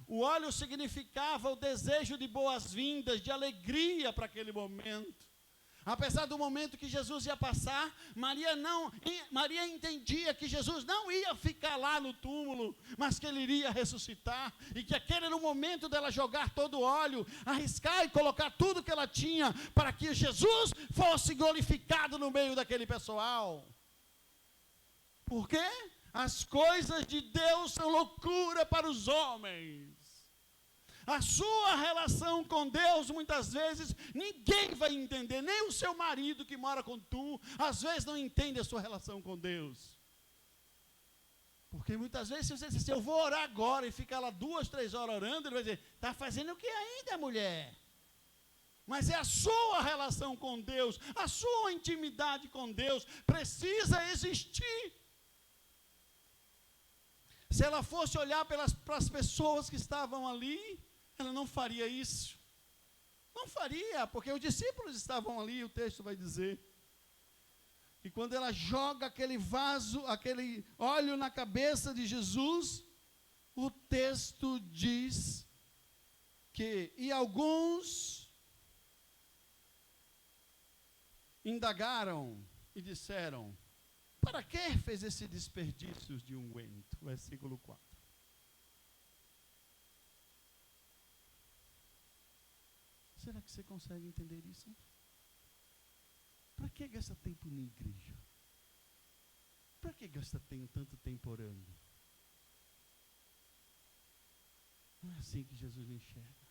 o óleo significava o desejo de boas-vindas, de alegria para aquele momento. Apesar do momento que Jesus ia passar, Maria entendia que Jesus não ia ficar lá no túmulo, mas que ele iria ressuscitar, e que aquele era o momento dela jogar todo o óleo, arriscar e colocar tudo que ela tinha, para que Jesus fosse glorificado no meio daquele pessoal. Por quê? As coisas de Deus são loucura para os homens. A sua relação com Deus, muitas vezes, ninguém vai entender, nem o seu marido que mora com tu, às vezes não entende a sua relação com Deus. Porque muitas vezes, se você diz assim: eu vou orar agora, e ficar lá 2, 3 horas orando, ele vai dizer: está fazendo o que ainda, mulher? Mas é a sua relação com Deus, a sua intimidade com Deus precisa existir. Se ela fosse olhar para as pessoas que estavam ali, ela não faria isso. Não faria, porque os discípulos estavam ali, o texto vai dizer. E quando ela joga aquele vaso, aquele óleo na cabeça de Jesus, o texto diz que, e alguns indagaram e disseram: para que fez esse desperdício de unguento? Versículo 4. Será que você consegue entender isso? Para que gasta tempo na igreja? Para que gasta tanto tempo orando? Não é assim que Jesus me enxerga.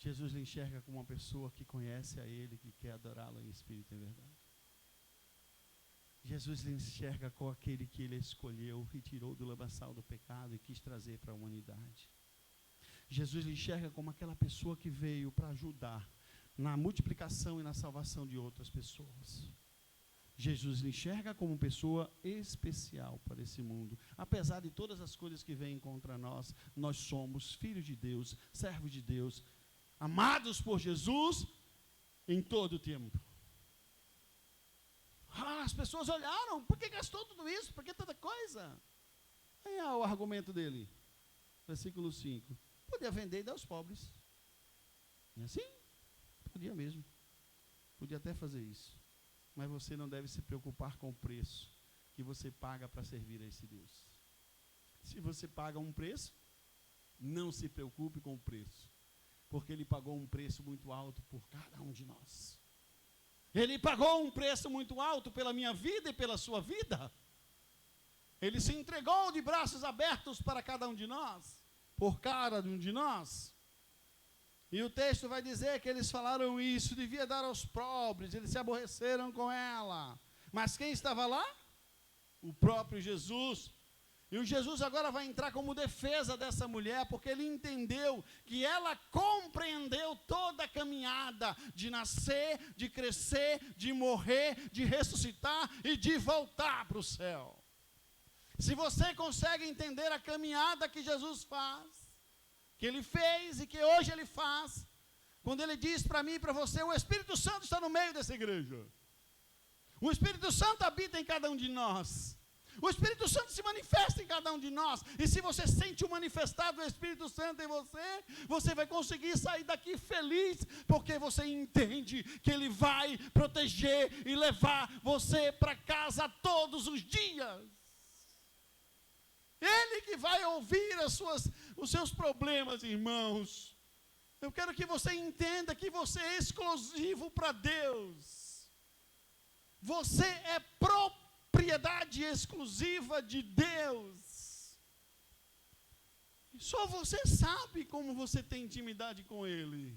Jesus lhe enxerga como uma pessoa que conhece a Ele, que quer adorá-lo em espírito e em verdade. Jesus lhe enxerga como aquele que Ele escolheu e tirou do lamaçal do pecado e quis trazer para a humanidade. Jesus lhe enxerga como aquela pessoa que veio para ajudar na multiplicação e na salvação de outras pessoas. Jesus lhe enxerga como pessoa especial para esse mundo. Apesar de todas as coisas que vêm contra nós, nós somos filhos de Deus, servos de Deus, amados por Jesus em todo o tempo. As pessoas olharam, por que gastou tudo isso? Por que tanta coisa? Aí o argumento dele, versículo 5. Podia vender e dar aos pobres. Não é assim? Podia mesmo. Podia até fazer isso. Mas você não deve se preocupar com o preço que você paga para servir a esse Deus. Se você paga um preço, não se preocupe com o preço. Porque Ele pagou um preço muito alto por cada um de nós. Ele pagou um preço muito alto pela minha vida e pela sua vida. Ele se entregou de braços abertos para cada um de nós, por cada um de nós. E o texto vai dizer que eles falaram isso, devia dar aos pobres, eles se aborreceram com ela. Mas quem estava lá? O próprio Jesus. E o Jesus agora vai entrar como defesa dessa mulher, porque ele entendeu que ela compreendeu toda a caminhada de nascer, de crescer, de morrer, de ressuscitar e de voltar para o céu. Se você consegue entender a caminhada que Jesus faz, que ele fez e que hoje ele faz, quando ele diz para mim e para você, o Espírito Santo está no meio dessa igreja. O Espírito Santo habita em cada um de nós. O Espírito Santo se manifesta em cada um de nós. E se você sente o manifestado do Espírito Santo em você, você vai conseguir sair daqui feliz, porque você entende que Ele vai proteger e levar você para casa todos os dias. Ele que vai ouvir os seus problemas, irmãos. Eu quero que você entenda que você é exclusivo para Deus. Você é propriedade exclusiva de Deus. E só você sabe como você tem intimidade com Ele.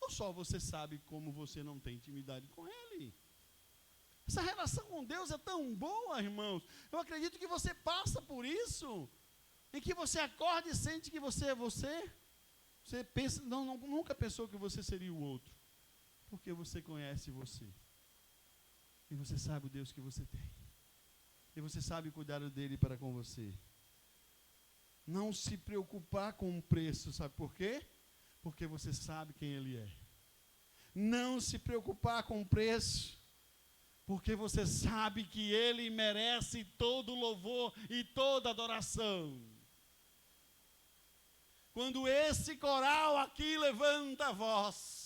Ou só você sabe como você não tem intimidade com Ele. Essa relação com Deus é tão boa, irmãos. Eu acredito que você passa por isso. Em que você acorda e sente que você é você. Você pensa, nunca pensou que você seria o outro. Porque você conhece você. E você sabe o Deus que você tem. E você sabe cuidar dele para com você. Não se preocupar com o preço, sabe por quê? Porque você sabe quem Ele é. Não se preocupar com o preço, porque você sabe que Ele merece todo louvor e toda adoração. Quando esse coral aqui levanta a voz,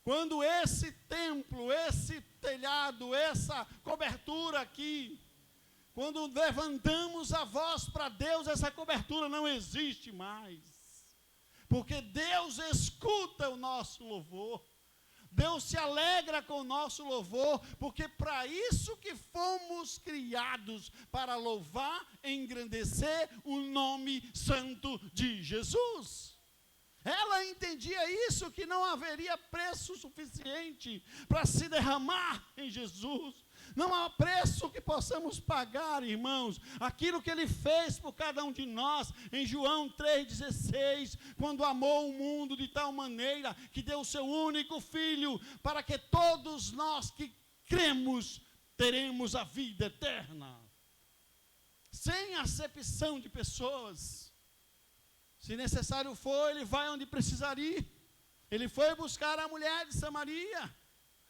quando esse templo, esse telhado, essa cobertura aqui, quando levantamos a voz para Deus, essa cobertura não existe mais. Porque Deus escuta o nosso louvor. Deus se alegra com o nosso louvor, porque para isso que fomos criados, para louvar e engrandecer o nome santo de Jesus. Ela entendia isso, que não haveria preço suficiente para se derramar em Jesus. Não há preço que possamos pagar, irmãos, aquilo que Ele fez por cada um de nós, em João 3,16, quando amou o mundo de tal maneira, que deu o seu único Filho, para que todos nós que cremos, teremos a vida eterna. Sem acepção de pessoas. Se necessário for, Ele vai onde precisar ir. Ele foi buscar a mulher de Samaria,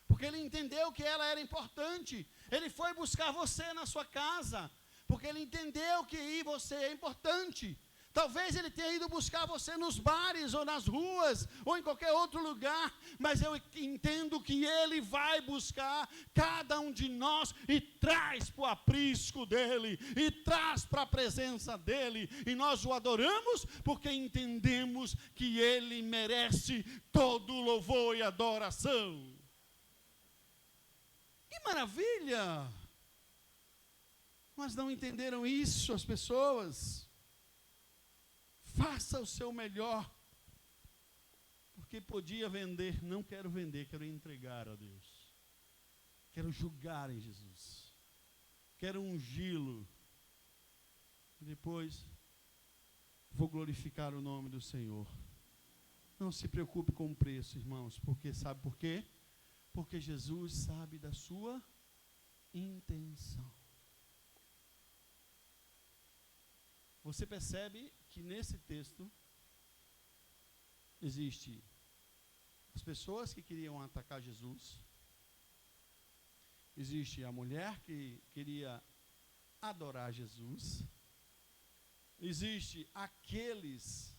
porque Ele entendeu que ela era importante. Ele foi buscar você na sua casa, porque Ele entendeu que você é importante. Talvez Ele tenha ido buscar você nos bares, ou nas ruas, ou em qualquer outro lugar, mas eu entendo que Ele vai buscar cada um de nós e traz para o aprisco dEle, e traz para a presença dEle, e nós o adoramos, porque entendemos que Ele merece todo louvor e adoração. Que maravilha! Mas não entenderam isso as pessoas. Faça o seu melhor. Porque podia vender, não quero vender, quero entregar a Deus. Quero julgar em Jesus. Quero ungí-lo. E depois vou glorificar o nome do Senhor. Não se preocupe com o preço, irmãos, porque sabe por quê? Porque Jesus sabe da sua intenção. Você percebe que nesse texto existe as pessoas que queriam atacar Jesus, existe a mulher que queria adorar Jesus, existe aqueles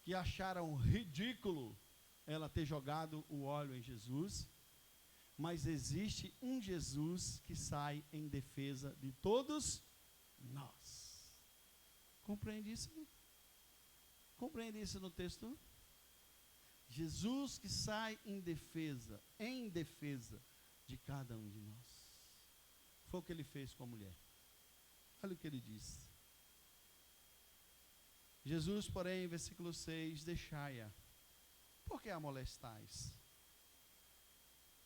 que acharam ridículo ela ter jogado o óleo em Jesus, mas existe um Jesus que sai em defesa de todos nós. Compreende isso? Compreende isso no texto? Jesus que sai em defesa de cada um de nós. Foi o que ele fez com a mulher. Olha o que ele disse. Jesus, porém, versículo 6, deixai-a. Por que a molestais?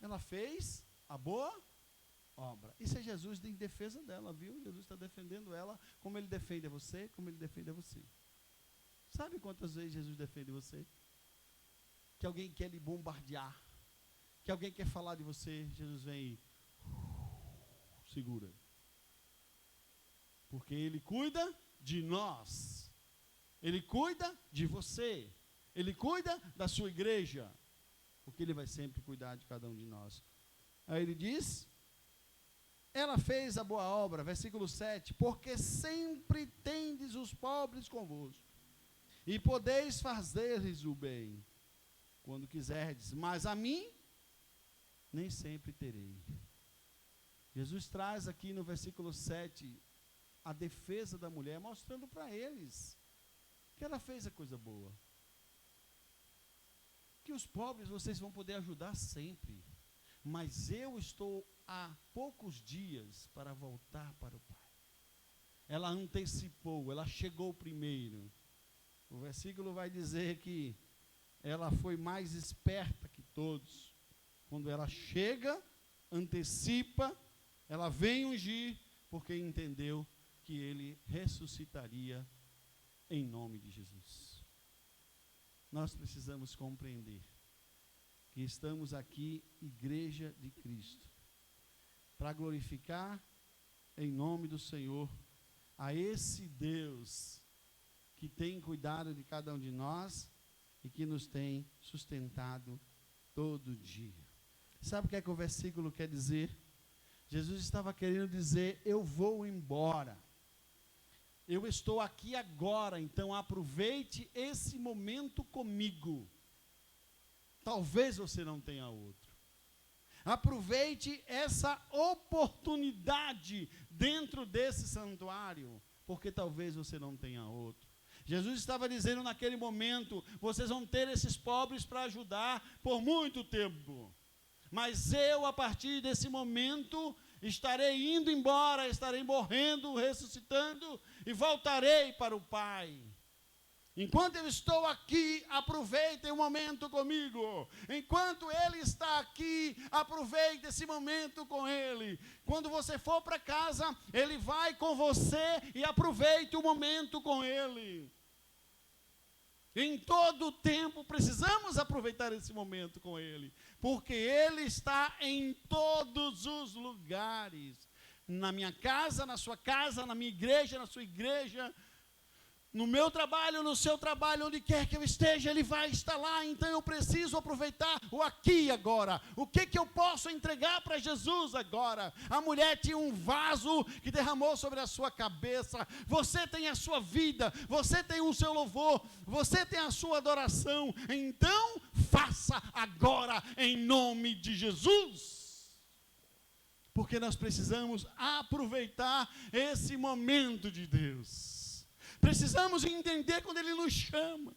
Ela fez a boa obra. Isso é Jesus em defesa dela, viu? Jesus está defendendo ela como ele defende a você, como ele defende a você. Sabe quantas vezes Jesus defende você? Que alguém quer lhe bombardear, que alguém quer falar de você, Jesus vem e segura. Porque ele cuida de nós. Ele cuida de você. Ele cuida da sua igreja. Porque ele vai sempre cuidar de cada um de nós. Aí ele diz, ela fez a boa obra, versículo 7, porque sempre tendes os pobres convosco, e podeis fazer-lhes o bem, quando quiserdes, mas a mim, nem sempre terei. Jesus traz aqui no versículo 7, a defesa da mulher, mostrando para eles, que ela fez a coisa boa. Que os pobres vocês vão poder ajudar sempre, mas eu estou há poucos dias para voltar para o Pai. Ela antecipou, ela chegou primeiro. O versículo vai dizer que ela foi mais esperta que todos. Quando ela chega, antecipa, ela vem ungir, porque entendeu que ele ressuscitaria em nome de Jesus. Nós precisamos compreender que estamos aqui, igreja de Cristo, para glorificar em nome do Senhor a esse Deus que tem cuidado de cada um de nós e que nos tem sustentado todo dia. Sabe o que é que o versículo quer dizer? Jesus estava querendo dizer, eu vou embora. Eu estou aqui agora, então aproveite esse momento comigo. Talvez você não tenha outro. Aproveite essa oportunidade dentro desse santuário, porque talvez você não tenha outro. Jesus estava dizendo naquele momento, vocês vão ter esses pobres para ajudar por muito tempo. Mas eu, a partir desse momento, estarei indo embora, estarei morrendo, ressuscitando e voltarei para o Pai. Enquanto eu estou aqui, aproveitem o momento comigo. Enquanto Ele está aqui, aproveite esse momento com Ele. Quando você for para casa, Ele vai com você e aproveite o momento com Ele. Em todo o tempo, precisamos aproveitar esse momento com Ele. Porque Ele está em todos os lugares. Na minha casa, na sua casa, na minha igreja, na sua igreja, no meu trabalho, no seu trabalho, onde quer que eu esteja, Ele vai estar lá. Então eu preciso aproveitar o aqui e agora. O que eu posso entregar para Jesus agora? A mulher tinha um vaso que derramou sobre a sua cabeça. Você tem a sua vida, você tem o seu louvor, você tem a sua adoração. Então faça agora em nome de Jesus. Porque nós precisamos aproveitar esse momento de Deus. Precisamos entender quando Ele nos chama.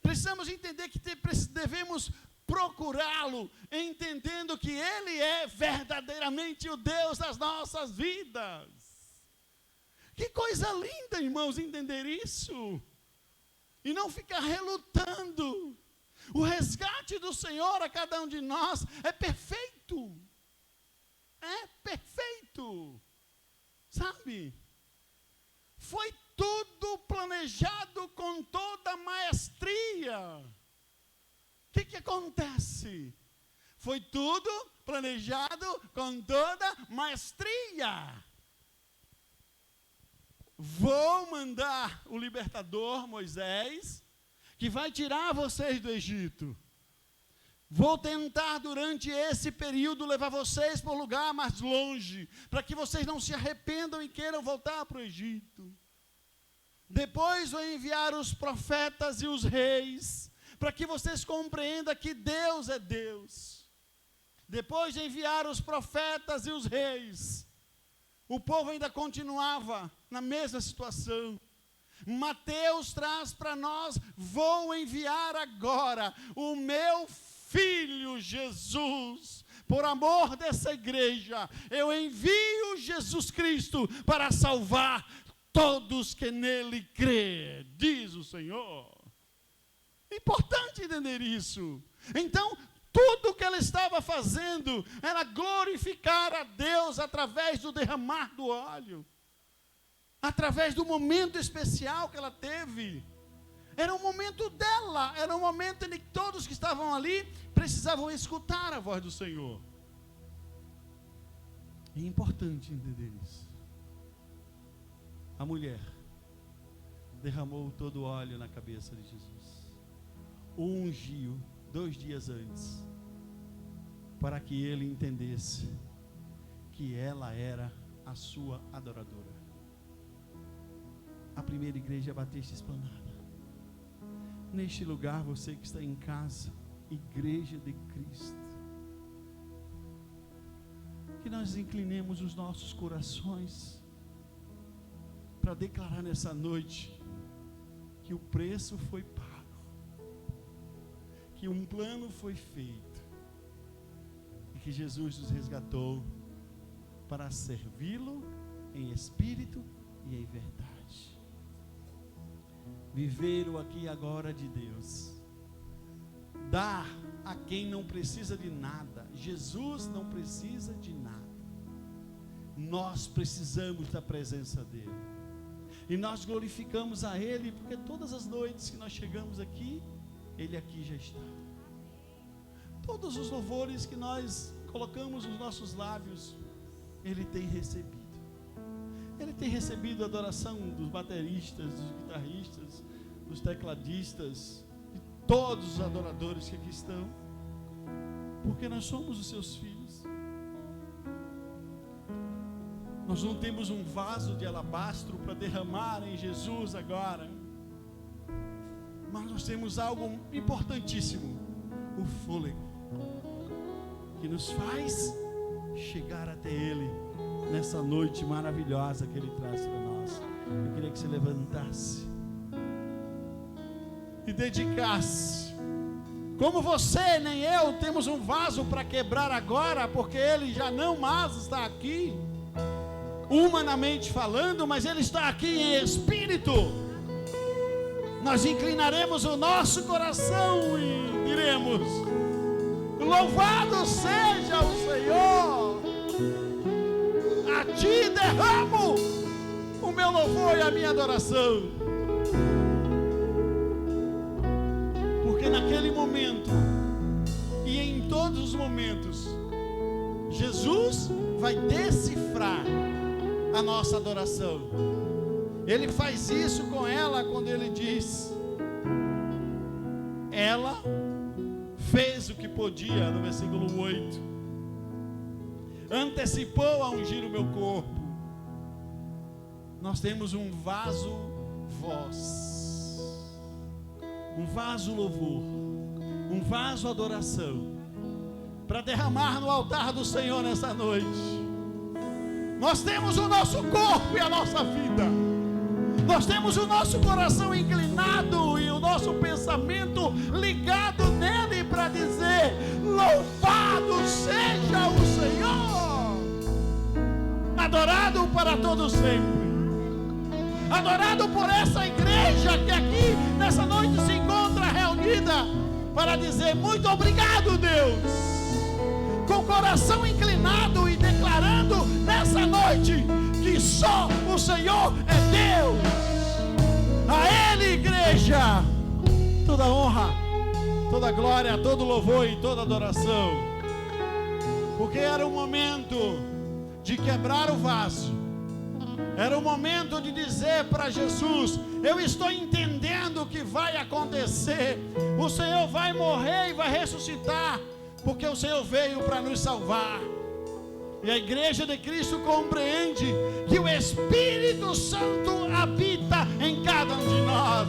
Precisamos entender que devemos procurá-lo, entendendo que Ele é verdadeiramente o Deus das nossas vidas. Que coisa linda, irmãos, entender isso. E não ficar relutando. O resgate do Senhor a cada um de nós é perfeito. É perfeito. Sabe? Foi tudo planejado com toda maestria. O que acontece? Foi tudo planejado com toda maestria. Vou mandar o libertador Moisés, que vai tirar vocês do Egito. Vou tentar durante esse período levar vocês para um lugar mais longe, para que vocês não se arrependam e queiram voltar para o Egito. Depois vou enviar os profetas e os reis, para que vocês compreendam que Deus é Deus. Depois de enviar os profetas e os reis, o povo ainda continuava na mesma situação. Mateus traz para nós: vou enviar agora o meu filho Jesus. Por amor dessa igreja, eu envio Jesus Cristo para salvar todos que nele crê, diz o Senhor. É importante entender isso. Então, tudo que ela estava fazendo era glorificar a Deus através do derramar do óleo, através do momento especial que ela teve. Era um momento dela, era um momento em que todos que estavam ali precisavam escutar a voz do Senhor. É importante entender isso. A mulher derramou todo o óleo na cabeça de Jesus, o ungiu 2 dias antes, para que ele entendesse que ela era a sua adoradora. A primeira igreja Batista Esplanada. Neste lugar, você que está em casa, Igreja de Cristo, que nós inclinemos os nossos corações para declarar nessa noite que o preço foi pago, que um plano foi feito e que Jesus nos resgatou para servi-lo em espírito e em verdade. Viver o aqui e agora de Deus, dar a quem não precisa de nada. Jesus não precisa de nada, nós precisamos da presença dele, e nós glorificamos a ele, porque todas as noites que nós chegamos aqui, ele aqui já está. Todos os louvores que nós colocamos nos nossos lábios, ele tem recebido. Ele tem recebido a adoração dos bateristas, dos guitarristas, dos tecladistas, de todos os adoradores que aqui estão, porque nós somos os seus filhos. Nós não temos um vaso de alabastro para derramar em Jesus agora, mas nós temos algo importantíssimo: o fôlego, que nos faz chegar até Ele nessa noite maravilhosa que Ele traz para nós. Eu queria que você levantasse e dedicasse. Como você nem eu temos um vaso para quebrar agora, porque Ele já não mais está aqui, humanamente falando, mas Ele está aqui em espírito. Nós inclinaremos o nosso coração e diremos: louvado seja o Senhor, a Ti derramo o meu louvor e a minha adoração. Porque naquele momento e em todos os momentos, Jesus vai decifrar a nossa adoração. Ele faz isso com ela quando ele diz: ela fez o que podia, no versículo 8, antecipou a ungir o meu corpo. Nós temos um vaso voz, um vaso louvor, um vaso adoração, para derramar no altar do Senhor nessa noite. Nós temos o nosso corpo e a nossa vida, nós temos o nosso coração inclinado e o nosso pensamento ligado nele para dizer: louvado seja o Senhor, adorado para todo sempre, adorado por essa igreja que aqui nessa noite se encontra reunida, para dizer muito obrigado, Deus. Com o coração inclinado e declarando nessa noite que só o Senhor é Deus. A Ele, igreja, toda honra, toda glória, todo louvor e toda adoração. Porque era o momento de quebrar o vaso. Era o momento de dizer para Jesus: eu estou entendendo o que vai acontecer. O Senhor vai morrer e vai ressuscitar, porque o Senhor veio para nos salvar. E a igreja de Cristo compreende que o Espírito Santo habita em cada um de nós.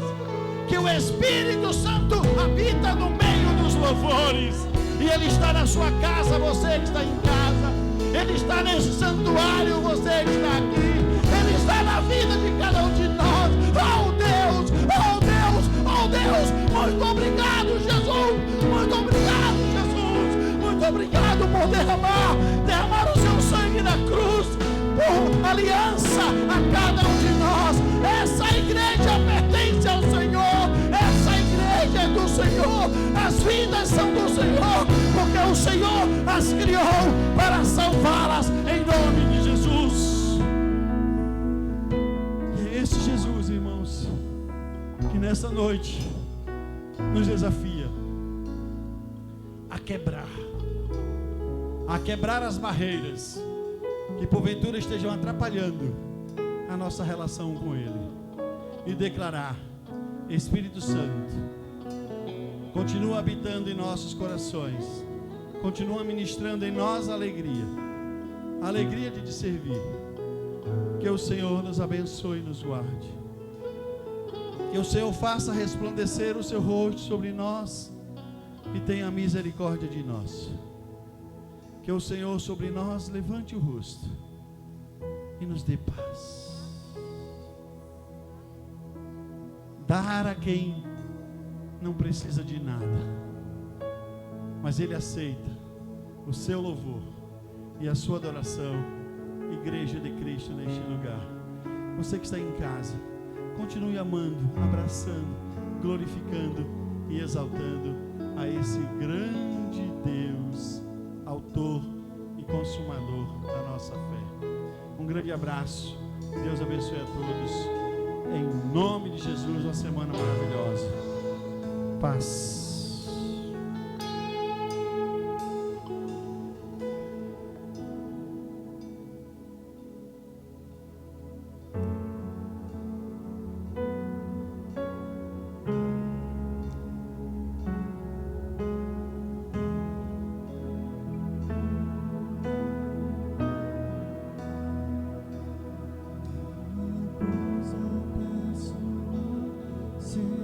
Que o Espírito Santo habita no meio dos louvores. E Ele está na sua casa, você que está em casa. Ele está nesse santuário, você que está aqui. Ele está na vida de cada um de nós. Oh Deus, oh Deus, oh Deus. Muito obrigado, Jesus. Muito obrigado, Jesus. Muito obrigado por derramar o seu sangue na cruz, por aliança a cada um de nós. Essa igreja pertence ao Senhor. Essa igreja é do Senhor. As vidas são do Senhor, porque o Senhor as criou para salvá-las em nome de Jesus. E é esse Jesus, irmãos, que nessa noite nos desafia a quebrar as barreiras que porventura estejam atrapalhando a nossa relação com Ele, e declarar: Espírito Santo, continua habitando em nossos corações, continua ministrando em nós a alegria de te servir. Que o Senhor nos abençoe e nos guarde, que o Senhor faça resplandecer o seu rosto sobre nós e tenha misericórdia de nós. Que o Senhor sobre nós levante o rosto e nos dê paz. Dar a quem não precisa de nada, mas Ele aceita o seu louvor e a sua adoração. Igreja de Cristo neste lugar, você que está em casa, continue amando, abraçando, glorificando e exaltando a esse grande Deus, autor e consumador da nossa fé. Um grande abraço, Deus abençoe a todos. Em nome de Jesus, uma semana maravilhosa. Paz. Senhor,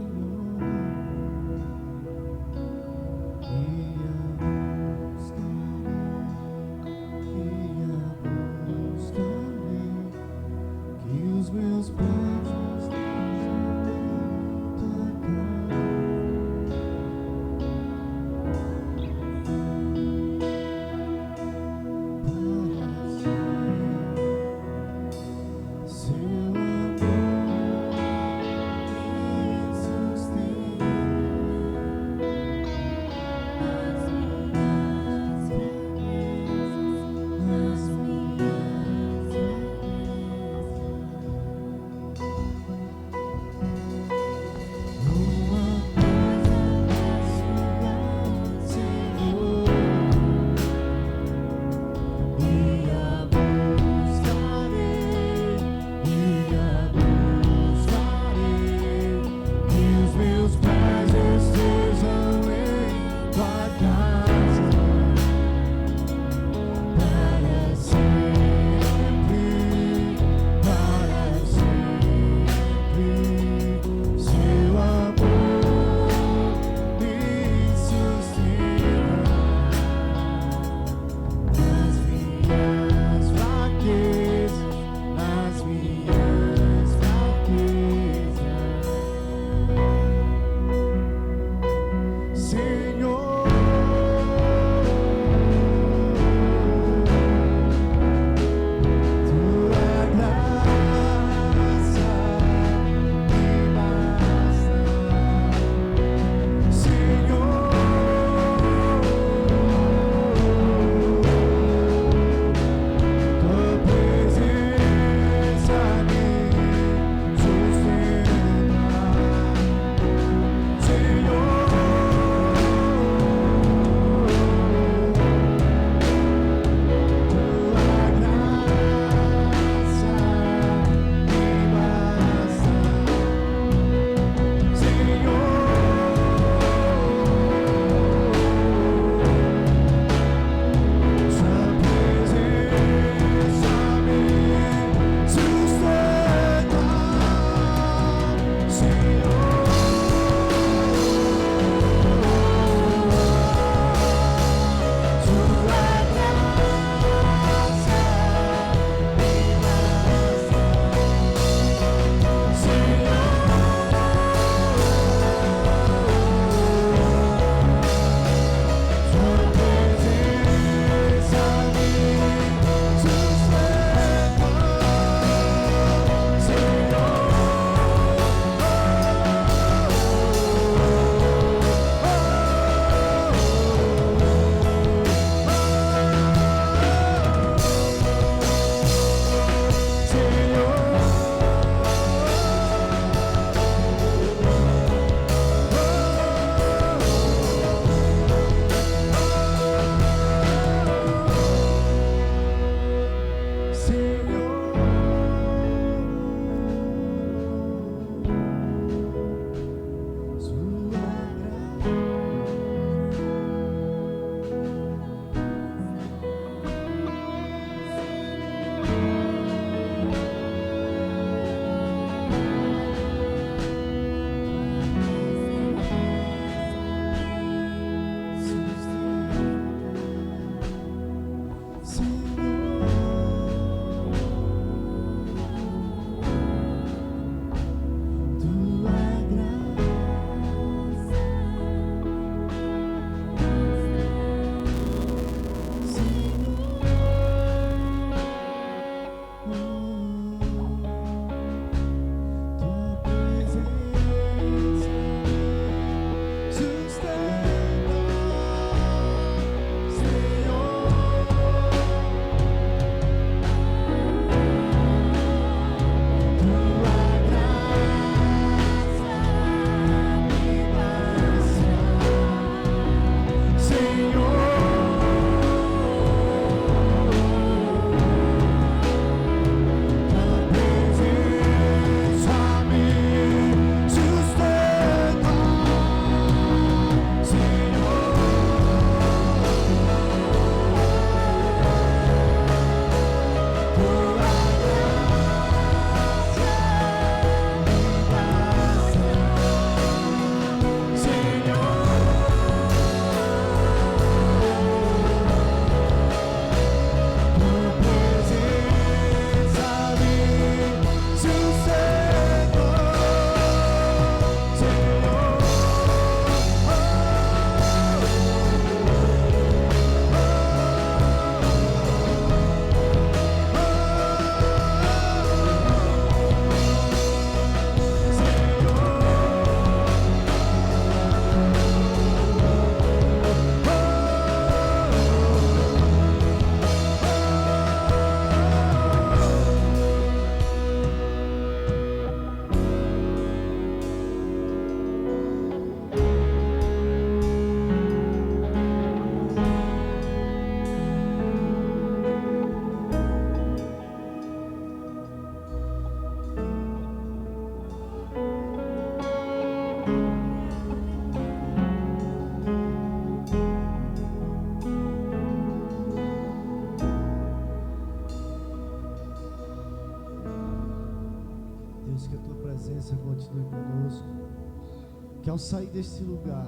ao sair deste lugar,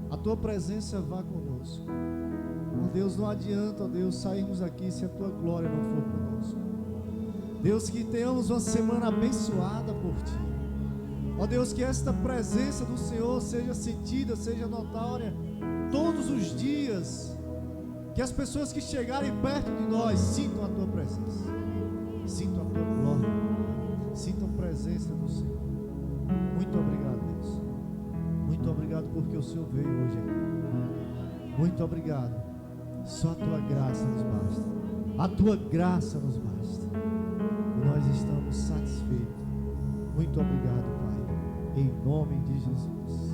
a tua presença vá conosco. Ó Deus, não adianta, ó Deus, sairmos aqui se a tua glória não for conosco. Deus, que tenhamos uma semana abençoada por ti. Ó Deus, que esta presença do Senhor seja sentida, seja notória todos os dias. Que as pessoas que chegarem perto de nós sintam a tua presença, sintam a tua glória, sintam a presença do Senhor. Muito obrigado, Deus. Muito obrigado porque o Senhor veio hoje aqui. Muito obrigado. Só a tua graça nos basta. A tua graça nos basta. E nós estamos satisfeitos. Muito obrigado, Pai. Em nome de Jesus.